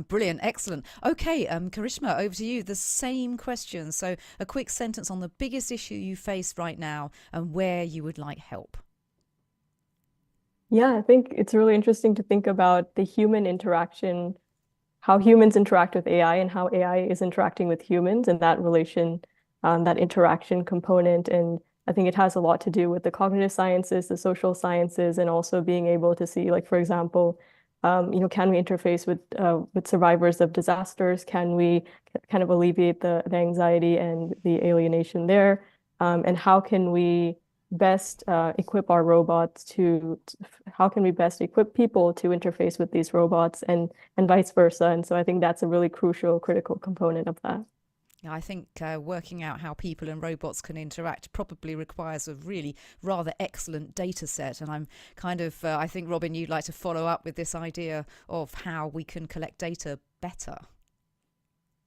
Brilliant, excellent. Okay, Karishma, over to you. The same question. So a quick sentence on the biggest issue you face right now and where you would like help. Yeah, I think it's really interesting to think about the human interaction, how humans interact with AI and how AI is interacting with humans, and that relation, that interaction component. And I think it has a lot to do with the cognitive sciences, the social sciences, and also being able to see, like, for example, can we interface with survivors of disasters? Can we kind of alleviate the anxiety and the alienation there? And how can we best equip our robots how can we best equip people to interface with these robots and vice versa? And so I think that's a really crucial, critical component of that. Yeah, I think working out how people and robots can interact probably requires a really rather excellent data set. And I'm kind of, I think, Robin, you'd like to follow up with this idea of how we can collect data better.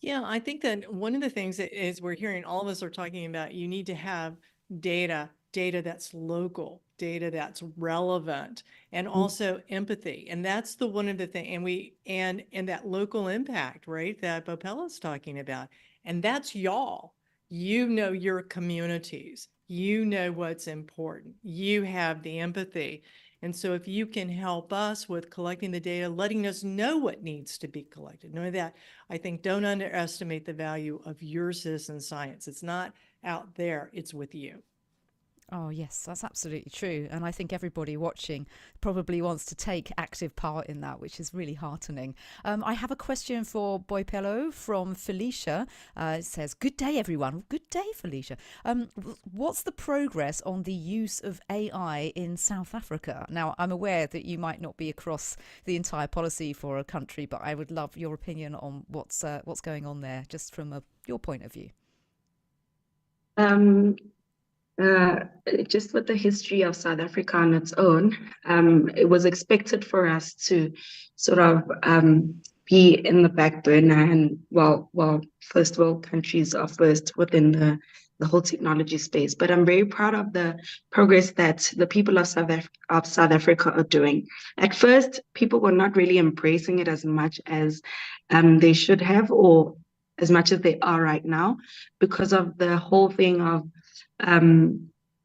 Yeah, I think that one of the things that is we're hearing all of us are talking about, you need to have data that's local, data that's relevant, and also empathy. And that's the one of the things, and that local impact, right, that Bopella's talking about. And that's y'all. You know your communities. You know what's important. You have the empathy. And so if you can help us with collecting the data, letting us know what needs to be collected, knowing that, I think, don't underestimate the value of your citizen science. It's not out there, it's with you. Oh, yes, that's absolutely true. And I think everybody watching probably wants to take active part in that, which is really heartening. I have a question for Boipelo from Felicia. It says, good day, everyone. Good day, Felicia. What's the progress on the use of AI in South Africa? Now, I'm aware that you might not be across the entire policy for a country, but I would love your opinion on what's going on there, just from your point of view. Just with the history of South Africa on its own, it was expected for us to sort of be in the back burner, and well, first world countries are first within the whole technology space. But I'm very proud of the progress that the people of South Africa are doing. At first, people were not really embracing it as much as they should have, or as much as they are right now, because of the whole thing of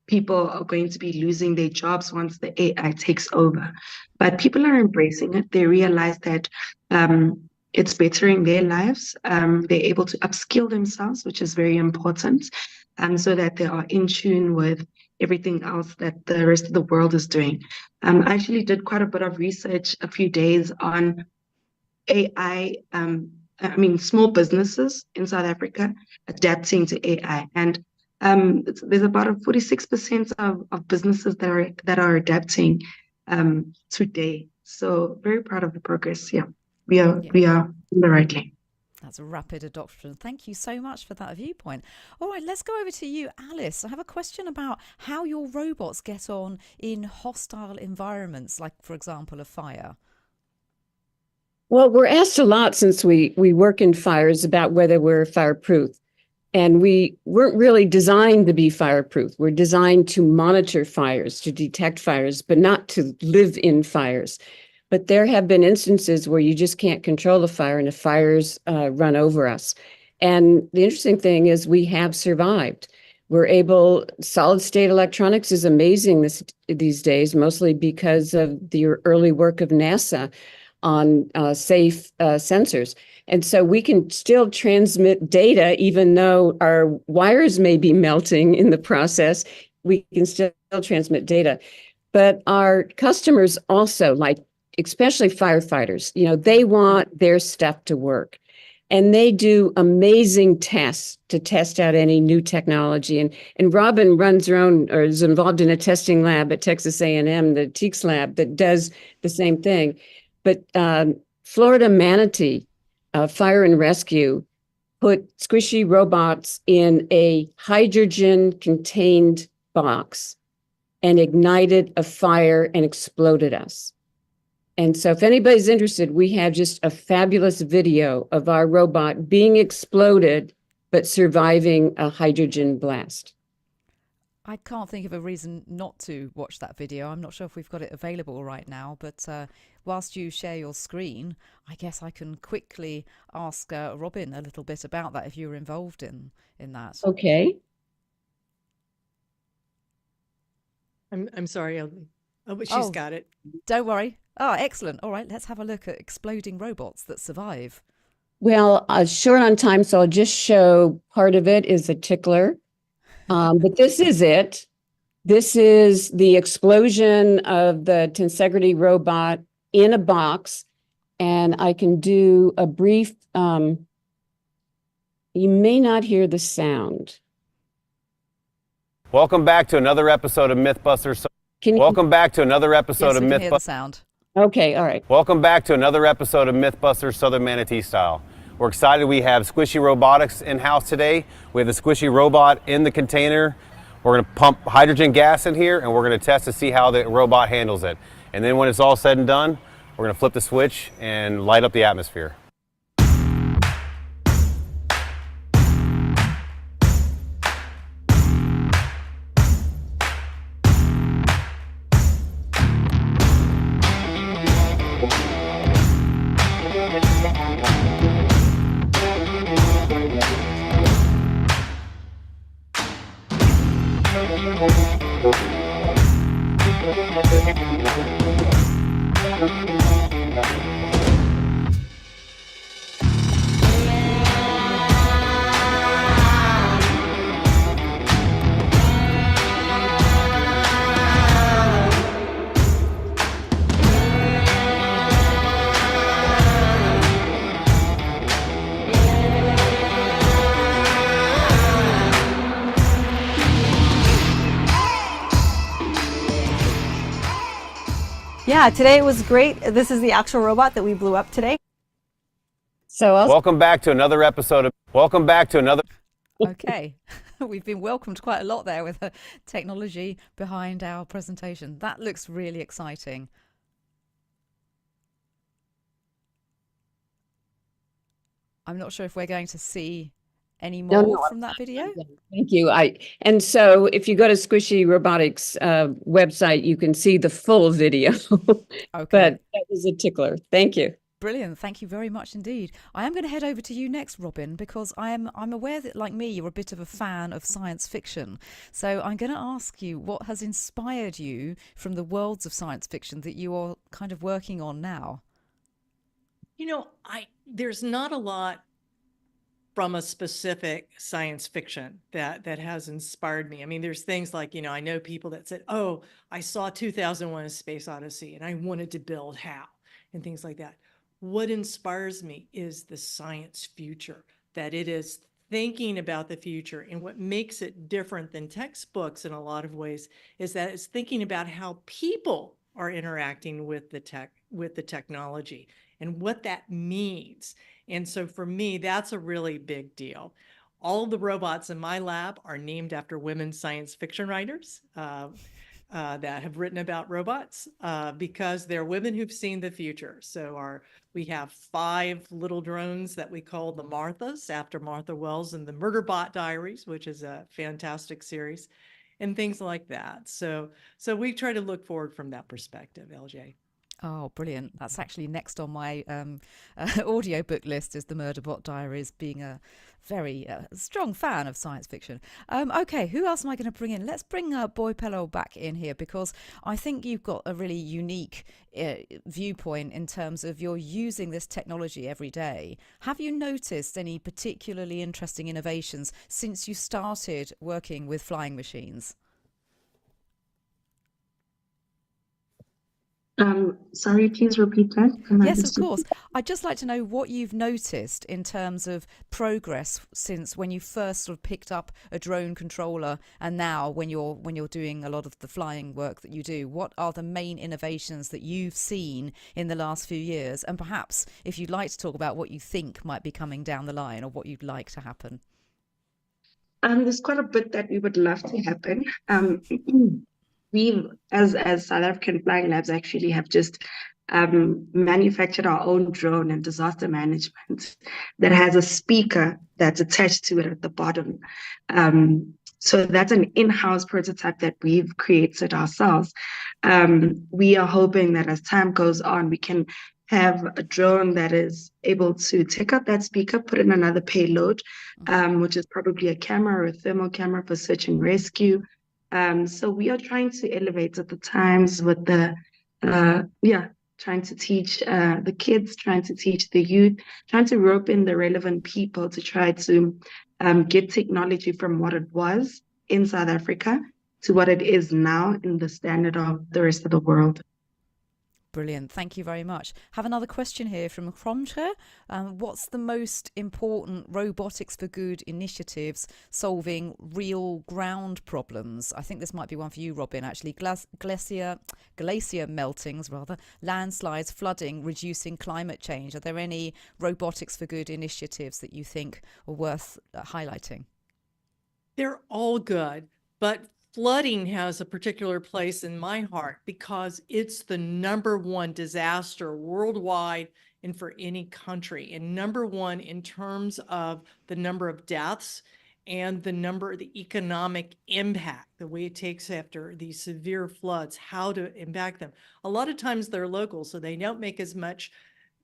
people are going to be losing their jobs once the AI takes over. But people are embracing it. They realize that it's bettering their lives. They're able to upskill themselves, which is very important, so that they are in tune with everything else that the rest of the world is doing. I actually did quite a bit of research a few days on AI, small businesses in South Africa adapting to AI. And there's about a 46% of businesses that are adapting today. So very proud of the progress. Yeah, we are in the right lane. That's a rapid adoption. Thank you so much for that viewpoint. All right, let's go over to you, Alice. I have a question about how your robots get on in hostile environments, like, for example, a fire. Well, we're asked a lot since we work in fires about whether we're fireproof. And we weren't really designed to be fireproof. We're designed to monitor fires, to detect fires, but not to live in fires. But there have been instances where you just can't control a fire and the fires run over us. And the interesting thing is we have survived. We're able, solid state electronics is amazing these days, mostly because of the early work of NASA on safe sensors. And so we can still transmit data, even though our wires may be melting in the process, we can still transmit data. But our customers also, like, especially firefighters, they want their stuff to work. And they do amazing tests to test out any new technology. And Robin runs her own, or is involved in a testing lab at Texas A&M, the TEACS lab, that does the same thing. But Florida Manatee Fire and Rescue put squishy robots in a hydrogen-contained box and ignited a fire and exploded us. And so if anybody's interested, we have just a fabulous video of our robot being exploded, but surviving a hydrogen blast. I can't think of a reason not to watch that video. I'm not sure if we've got it available right now, but whilst you share your screen, I guess I can quickly ask Robin a little bit about that if you were involved in that. Okay. I'm sorry, Ellie. Oh, but she's got it. Don't worry. Oh, excellent. All right, let's have a look at exploding robots that survive. Well, short on time, so I'll just show part of it is a tickler. But this is it. This is the explosion of the tensegrity robot in a box. And I can do a brief, you may not hear the sound. Welcome back to another episode of Mythbusters. Welcome back to another episode of Mythbusters. Sound. Okay, all right. Welcome back to another episode of Mythbusters Southern Manatee Style. We're excited we have Squishy Robotics in-house today. We have the Squishy robot in the container. We're going to pump hydrogen gas in here, and we're going to test to see how the robot handles it. And then when it's all said and done, we're going to flip the switch and light up the atmosphere. Yeah, today it was great. This is the actual robot that we blew up today. So welcome back to another episode of Okay. We've been welcomed quite a lot there with the technology behind our presentation. That looks really exciting. I'm not sure if we're going to see any more from that video. Thank you. And so if you go to Squishy Robotics website, you can see the full video. Okay. But that was a tickler. Thank you. Brilliant. Thank you very much indeed. I am going to head over to you next, Robin, because I'm aware that, like me, you're a bit of a fan of science fiction. So I'm going to ask you what has inspired you from the worlds of science fiction that you are kind of working on now. You know, there's not a lot from a specific science fiction that has inspired me. I mean, there's things like, you know, I know people that said, oh, I saw 2001: A Space Odyssey and I wanted to build HAL and things like that. What inspires me is the science future, that it is thinking about the future. And what makes it different than textbooks in a lot of ways is that it's thinking about how people are interacting with the technology and what that means. And so for me, that's a really big deal. All of the robots in my lab are named after women science fiction writers that have written about robots because they're women who've seen the future. So we have 5 little drones that we call the Marthas, after Martha Wells in the Murderbot Diaries, which is a fantastic series, and things like that. So we try to look forward from that perspective, LJ. Oh, brilliant. That's actually next on my audiobook list, is the Murderbot Diaries, being a very strong fan of science fiction. Okay, who else am I going to bring in? Let's bring Boipelo back in here, because I think you've got a really unique viewpoint in terms of you're using this technology every day. Have you noticed any particularly interesting innovations since you started working with flying machines? Sorry, please repeat that. Yes, of course. I'd just like to know what you've noticed in terms of progress since when you first sort of picked up a drone controller, and now when you're doing a lot of the flying work that you do. What are the main innovations that you've seen in the last few years? And perhaps if you'd like to talk about what you think might be coming down the line, or what you'd like to happen. There's quite a bit that we would love to happen. We, as South African Flying Labs, actually have just manufactured our own drone and disaster management that has a speaker that's attached to it at the bottom. So that's an in-house prototype that we've created ourselves. We are hoping that as time goes on, we can have a drone that is able to take out that speaker, put in another payload, which is probably a camera or a thermal camera for search and rescue. So we are trying to elevate at the times with the, trying to teach the kids, trying to teach the youth, trying to rope in the relevant people to try to get technology from what it was in South Africa to what it is now in the standard of the rest of the world. Brilliant. Thank you very much. Have another question here from Kromsche. What's the most important Robotics for Good initiatives solving real ground problems? I think this might be one for you, Robin, actually. Glacier meltings, landslides, flooding, reducing climate change. Are there any Robotics for Good initiatives that you think are worth highlighting? They're all good, but flooding has a particular place in my heart because it's the #1 disaster worldwide and for any country, and #1 in terms of the number of deaths and the economic impact, the way it takes after these severe floods, how to impact them. A lot of times they're local, so they don't make as much,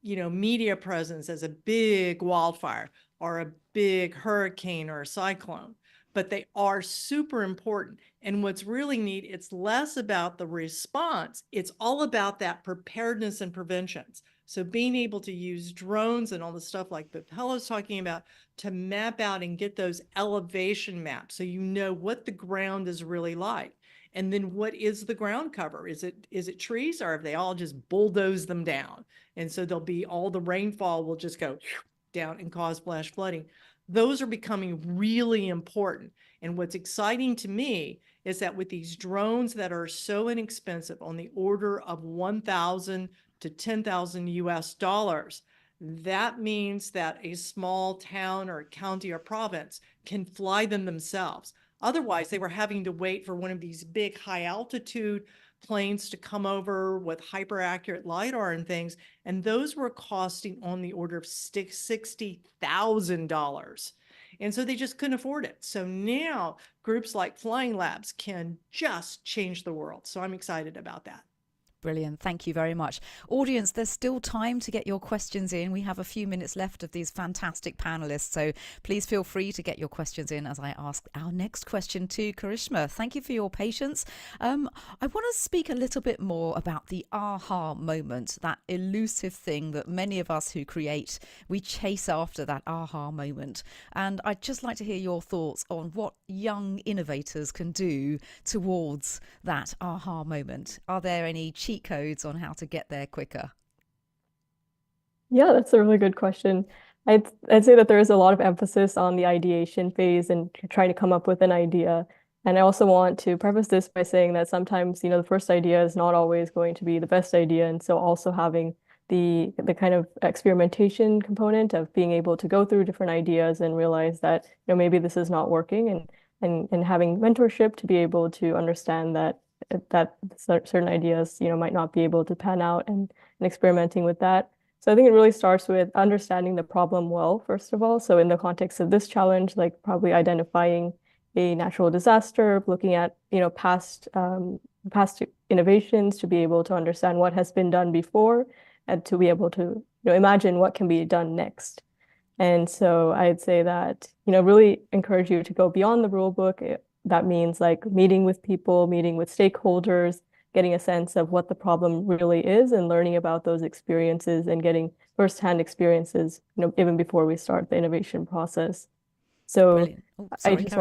media presence as a big wildfire or a big hurricane or a cyclone. But they are super important. And what's really neat, it's less about the response. It's all about that preparedness and preventions. So being able to use drones and all the stuff like Bepella's talking about to map out and get those elevation maps so you know what the ground is really like. And then what is the ground cover? Is it trees, or have they all just bulldozed them down? And so there'll be all the rainfall will just go down and cause flash flooding. Those are becoming really important. And what's exciting to me is that with these drones that are so inexpensive, on the order of $1,000 to $10,000 US, that means that a small town or county or province can fly them themselves. Otherwise, they were having to wait for one of these big high altitude planes to come over with hyper accurate LiDAR and things. And those were costing on the order of $60,000. And so they just couldn't afford it. So now groups like Flying Labs can just change the world. So I'm excited about that. Brilliant. Thank you very much. Audience, there's still time to get your questions in. We have a few minutes left of these fantastic panelists, so please feel free to get your questions in as I ask our next question to Karishma. Thank you for your patience. I want to speak a little bit more about the aha moment, that elusive thing that many of us who create, we chase after that aha moment. And I'd just like to hear your thoughts on what young innovators can do towards that aha moment. Are there any cheat codes on how to get there quicker? Yeah, that's a really good question. I'd say that there is a lot of emphasis on the ideation phase and trying to come up with an idea. And I also want to preface this by saying that sometimes, the first idea is not always going to be the best idea. And so also having the kind of experimentation component of being able to go through different ideas and realize that, maybe this is not working, and having mentorship to be able to understand that certain ideas, might not be able to pan out, and experimenting with that. So I think it really starts with understanding the problem well, first of all. So in the context of this challenge, like probably identifying a natural disaster, looking at, past innovations to be able to understand what has been done before and to be able to, imagine what can be done next. And so I'd say that, really encourage you to go beyond the rule book. That means like meeting with people, meeting with stakeholders, getting a sense of what the problem really is and learning about those experiences and getting firsthand experiences, even before we start the innovation process. So I just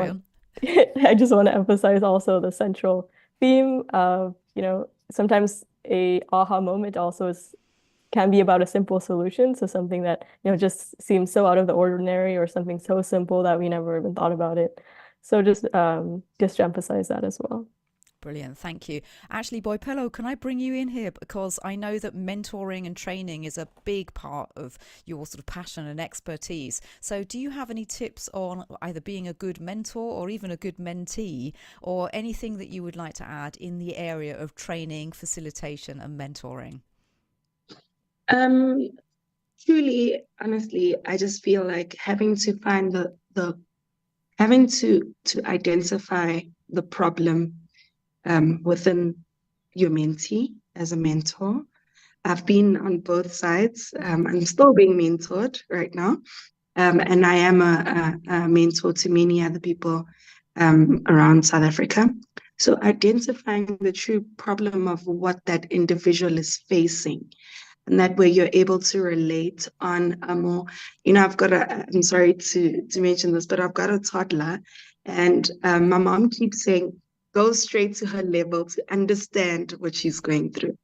want to emphasize also the central theme of, sometimes a aha moment also can be about a simple solution. So something that, just seems so out of the ordinary, or something so simple that we never even thought about it. So just to emphasize that as well. Brilliant. Thank you. Actually, Boipelo, can I bring you in here? Because I know that mentoring and training is a big part of your sort of passion and expertise. So do you have any tips on either being a good mentor or even a good mentee, or anything that you would like to add in the area of training, facilitation and mentoring? Um, Truly, honestly, I just feel like having to find the having to identify the problem within your mentee as a mentor. I've been on both sides. I'm still being mentored right now. And I am a mentor to many other people around South Africa. So identifying the true problem of what that individual is facing, and that way you're able to relate on a more, I'm sorry to mention this, but I've got a toddler, and my mom keeps saying, go straight to her level to understand what she's going through.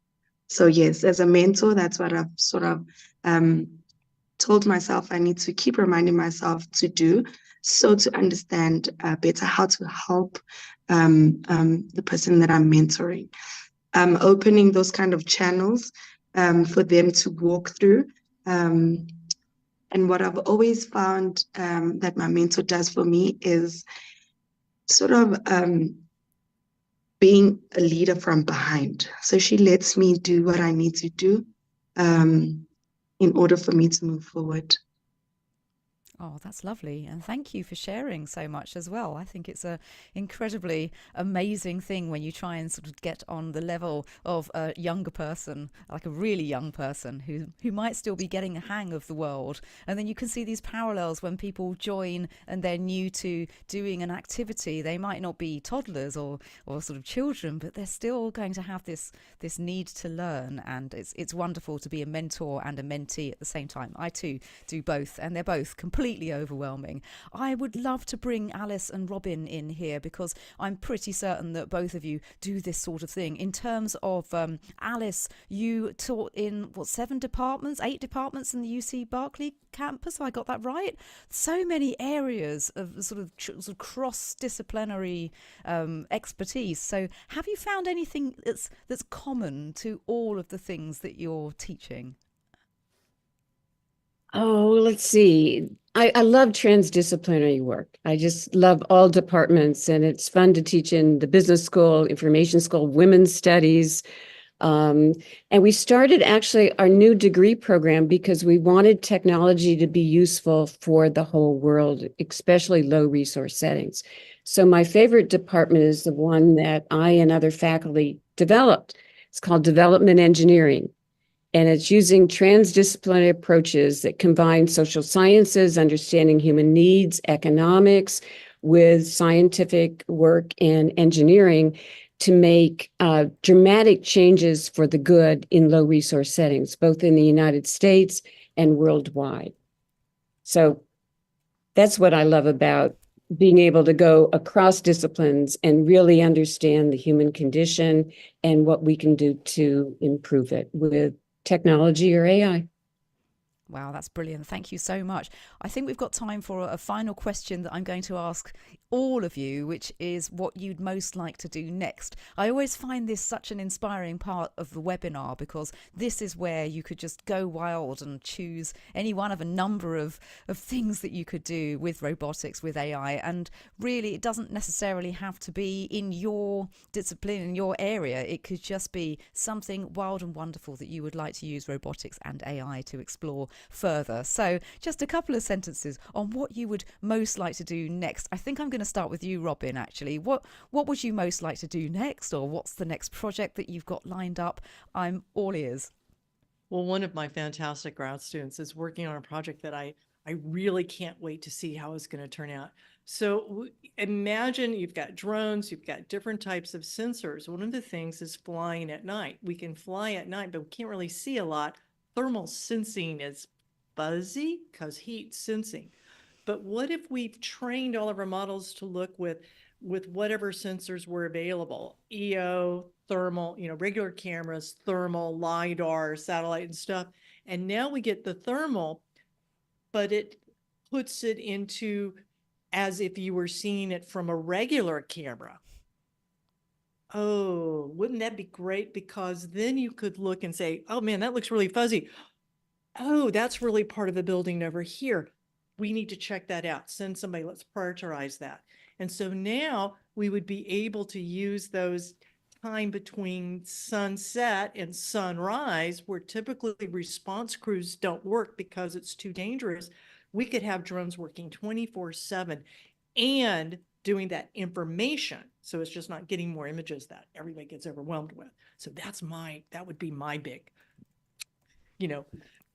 So yes, as a mentor, that's what I've sort of told myself I need to keep reminding myself to do, so to understand better how to help the person that I'm mentoring. Opening those kind of channels for them to walk through. And what I've always found that my mentor does for me is sort of being a leader from behind. So she lets me do what I need to do in order for me to move forward. Oh, that's lovely. And thank you for sharing so much as well. I think it's a incredibly amazing thing when you try and sort of get on the level of a younger person, like a really young person who might still be getting a hang of the world. And then you can see these parallels when people join and they're new to doing an activity. They might not be toddlers or sort of children, but they're still going to have this need to learn. And it's wonderful to be a mentor and a mentee at the same time. I too do both, and they're both completely overwhelming. I would love to bring Alice and Robin in here because I'm pretty certain that both of you do this sort of thing. In terms of Alice, you taught in 8 departments in the UC Berkeley campus. Have I got that right? So many areas of sort of cross-disciplinary expertise. So have you found anything that's common to all of the things that you're teaching? Oh, let's see. I love transdisciplinary work. I just love all departments, and it's fun to teach in the business school, information school, women's studies. And we started actually our new degree program because we wanted technology to be useful for the whole world, especially low resource settings. So my favorite department is the one that I and other faculty developed. It's called Development Engineering. And it's using transdisciplinary approaches that combine social sciences, understanding human needs, economics, with scientific work and engineering to make dramatic changes for the good in low resource settings, both in the United States and worldwide. So that's what I love about being able to go across disciplines and really understand the human condition and what we can do to improve it with technology or AI. Wow, that's brilliant. Thank you so much. I think we've got time for a final question that I'm going to ask all of you, which is what you'd most like to do next. I always find this such an inspiring part of the webinar because this is where you could just go wild and choose any one of a number of things that you could do with robotics, with AI. And really, it doesn't necessarily have to be in your discipline, in your area. It could just be something wild and wonderful that you would like to use robotics and AI to explore further. So just a couple of sentences on what you would most like to do next. I think I'm going to start with you, Robin, actually. What would you most like to do next, or what's the next project that you've got lined up? I'm all ears. Well, one of my fantastic grad students is working on a project that I really can't wait to see how it's going to turn out. So imagine you've got drones, you've got different types of sensors. One of the things is flying at night. We can fly at night, but we can't really see a lot. Thermal sensing is fuzzy because heat sensing. But what if we've trained all of our models to look with whatever sensors were available, EO, thermal, regular cameras, thermal, LiDAR, satellite and stuff. And now we get the thermal, but it puts it into as if you were seeing it from a regular camera. Oh, wouldn't that be great? Because then you could look and say, oh man, that looks really fuzzy. Oh, that's really part of the building over here. We need to check that out. Send somebody, let's prioritize that. And so now we would be able to use those time between sunset and sunrise, where typically response crews don't work because it's too dangerous, we could have drones working 24/7 and doing that information. So it's just not getting more images that everybody gets overwhelmed with. So that would be my big,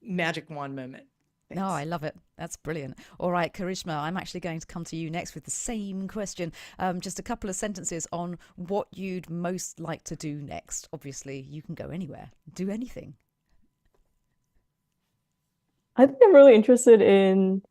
magic wand moment. No, I love it. That's brilliant. All right, Karishma, I'm actually going to come to you next with the same question. Just a couple of sentences on what you'd most like to do next. Obviously, you can go anywhere, do anything. I think I'm really interested in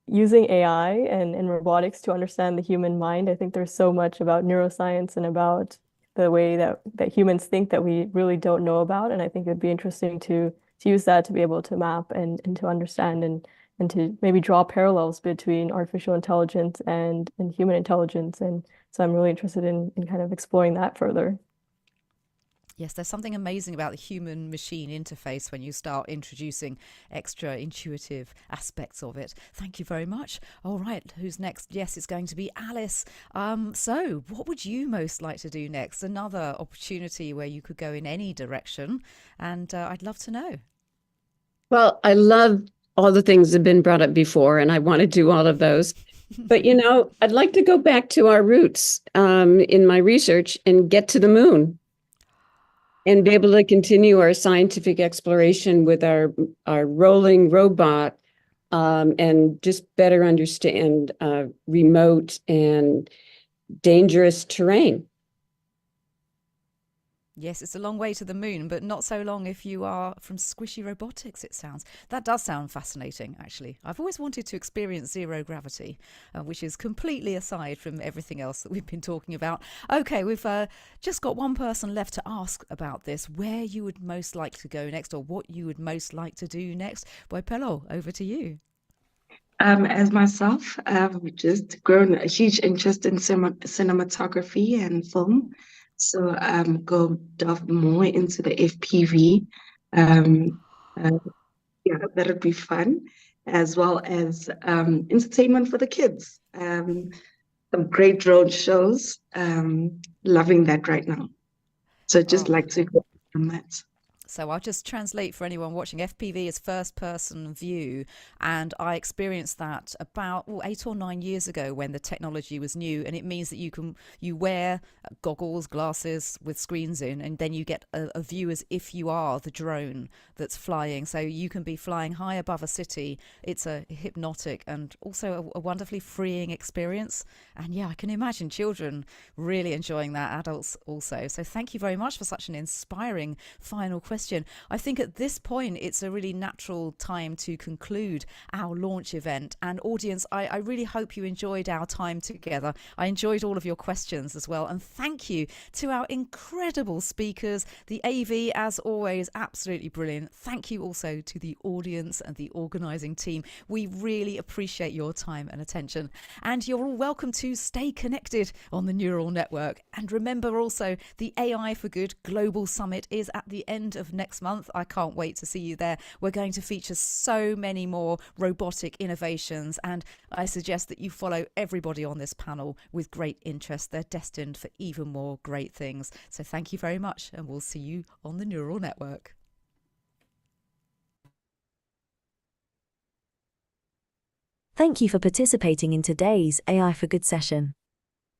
using AI and robotics to understand the human mind. I think there's so much about neuroscience and about the way that humans think that we really don't know about. And I think it'd be interesting to use that to be able to map and to understand and to maybe draw parallels between artificial intelligence and human intelligence. And so I'm really interested in kind of exploring that further. Yes, there's something amazing about the human-machine interface when you start introducing extra intuitive aspects of it. Thank you very much. All right, who's next? Yes, it's going to be Alice. So what would you most like to do next? Another opportunity where you could go in any direction, and I'd love to know. Well, I love all the things that have been brought up before, and I want to do all of those. But, I'd like to go back to our roots in my research and get to the moon and be able to continue our scientific exploration with our rolling robot and just better understand remote and dangerous terrain. Yes, it's a long way to the moon, but not so long if you are from Squishy Robotics, it sounds. That does sound fascinating, actually. I've always wanted to experience zero gravity, which is completely aside from everything else that we've been talking about. Okay, we've just got one person left to ask about this, where you would most like to go next or what you would most like to do next. Boipelo, over to you. As myself, I've just grown a huge interest in cinematography and film. So go delve more into the FPV. That'd be fun, as well as entertainment for the kids. Some great drone shows. Loving that right now. So just like to go on that. So I'll just translate for anyone watching. FPV is first person view, and I experienced that about 8 or 9 years ago when the technology was new, and it means that you wear goggles, glasses with screens in, and then you get a view as if you are the drone that's flying. So you can be flying high above a city. It's a hypnotic and also a wonderfully freeing experience. And yeah, I can imagine children really enjoying that, adults also. So thank you very much for such an inspiring final question. I think at this point it's a really natural time to conclude our launch event. And audience, I really hope you enjoyed our time together. I enjoyed all of your questions as well. And thank you to our incredible speakers. The AV, as always, absolutely brilliant. Thank you also to the audience and the organising team. We really appreciate your time and attention. And you're all welcome to stay connected on the Neural Network. And remember also, the AI for Good Global Summit is at the end of next month. I can't wait to see you there. We're going to feature so many more robotic innovations, and I suggest that you follow everybody on this panel with great interest. They're destined for even more great things. So thank you very much, and we'll see you on the Neural Network. Thank you for participating in today's AI for Good session.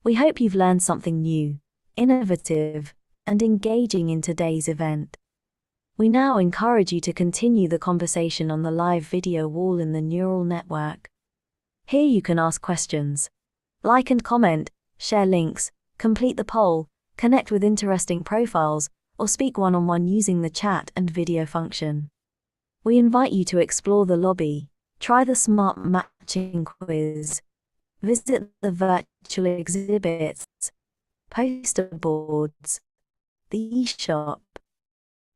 We hope you've learned something new, innovative, and engaging in today's event. We now encourage you to continue the conversation on the live video wall in the Neural Network. Here you can ask questions, like and comment, share links, complete the poll, connect with interesting profiles, or speak one-on-one using the chat and video function. We invite you to explore the lobby, try the smart matching quiz, visit the virtual exhibits, poster boards, the eShop,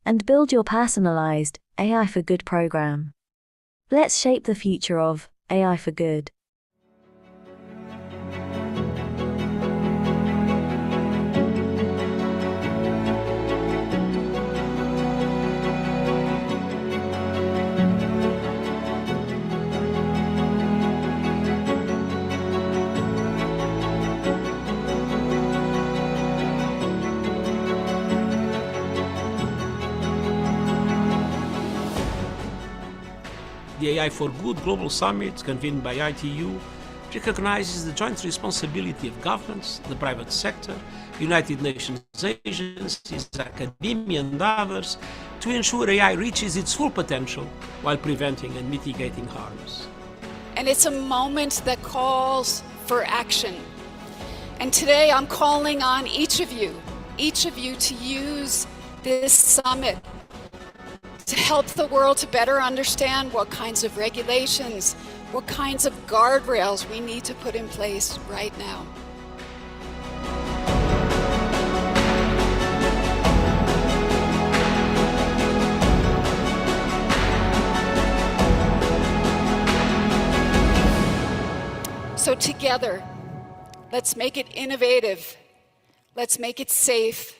and build your personalized AI for Good program. Let's shape the future of AI for Good. The AI for Good Global Summit, convened by ITU, recognizes the joint responsibility of governments, the private sector, United Nations agencies, academia and others to ensure AI reaches its full potential while preventing and mitigating harms. And it's a moment that calls for action. And today I'm calling on each of you to use this summit to help the world to better understand what kinds of regulations, what kinds of guardrails we need to put in place right now. So together, let's make it innovative, let's make it safe,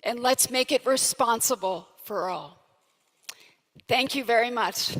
and let's make it responsible for all. Thank you very much.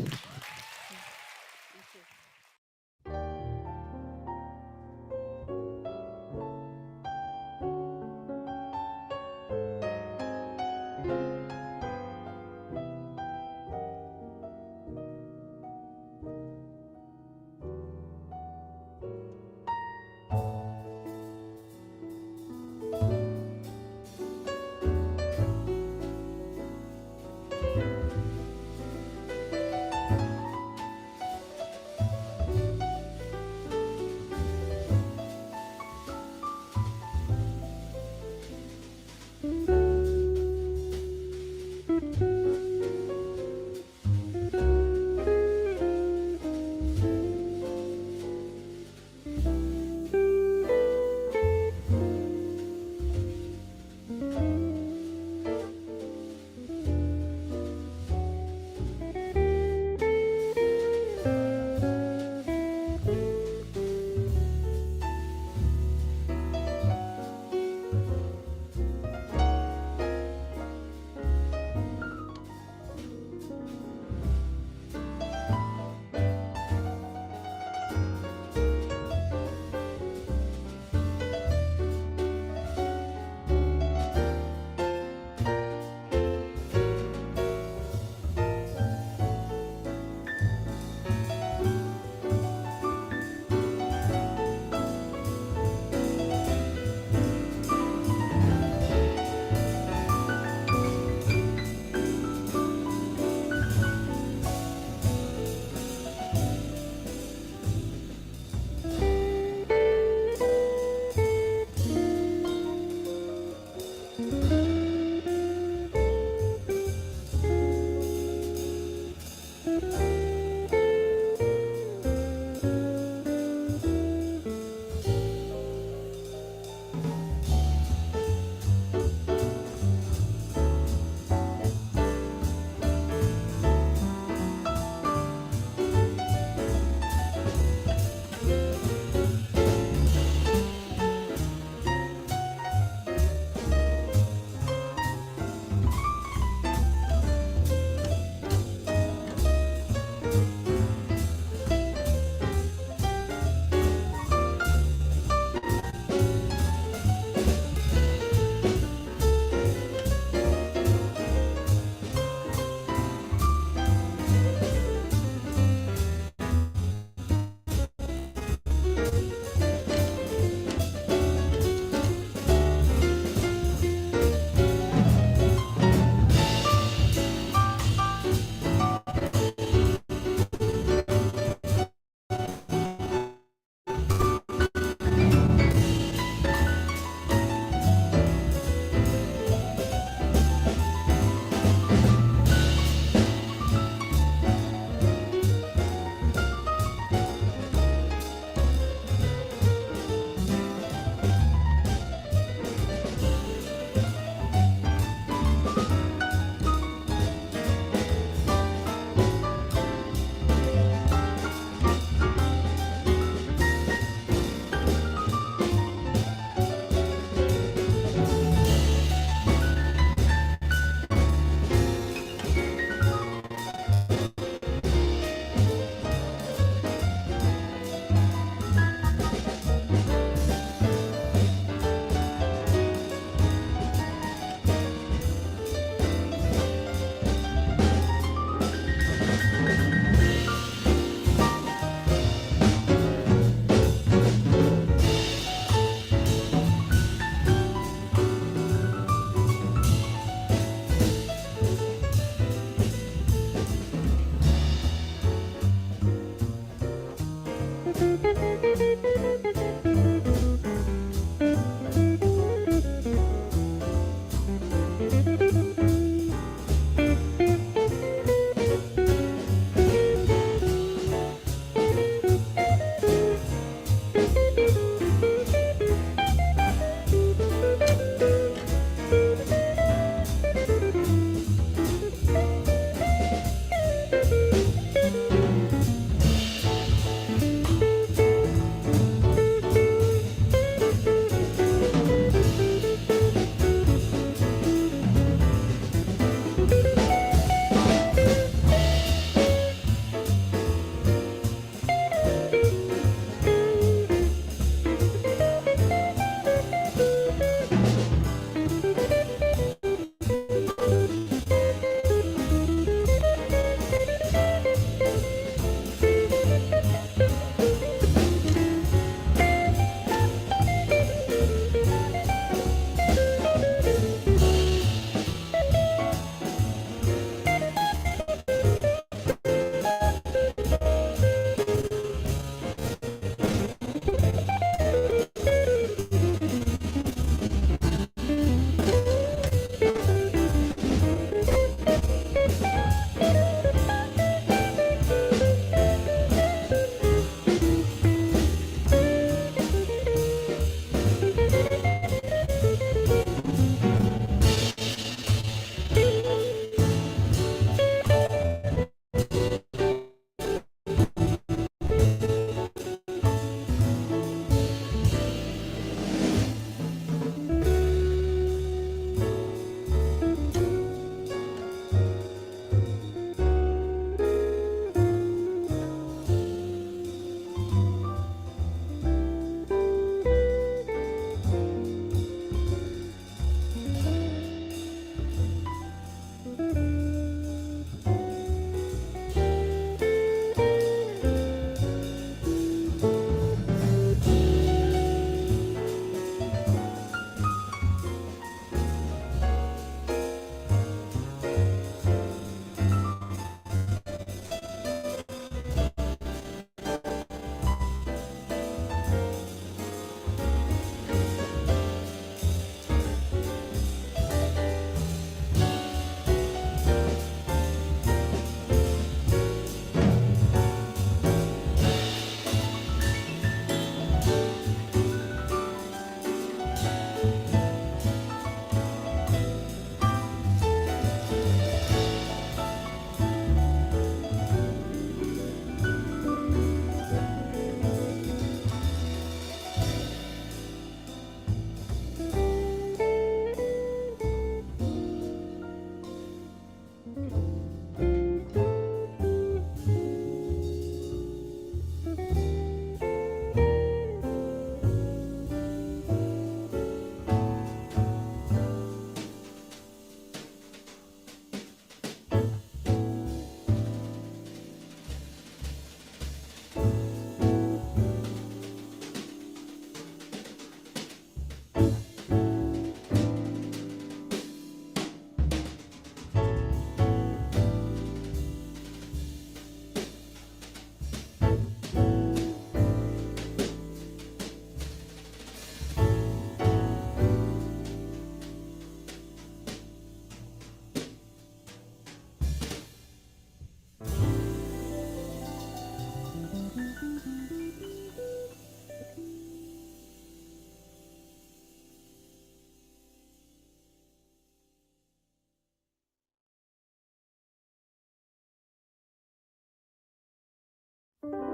you.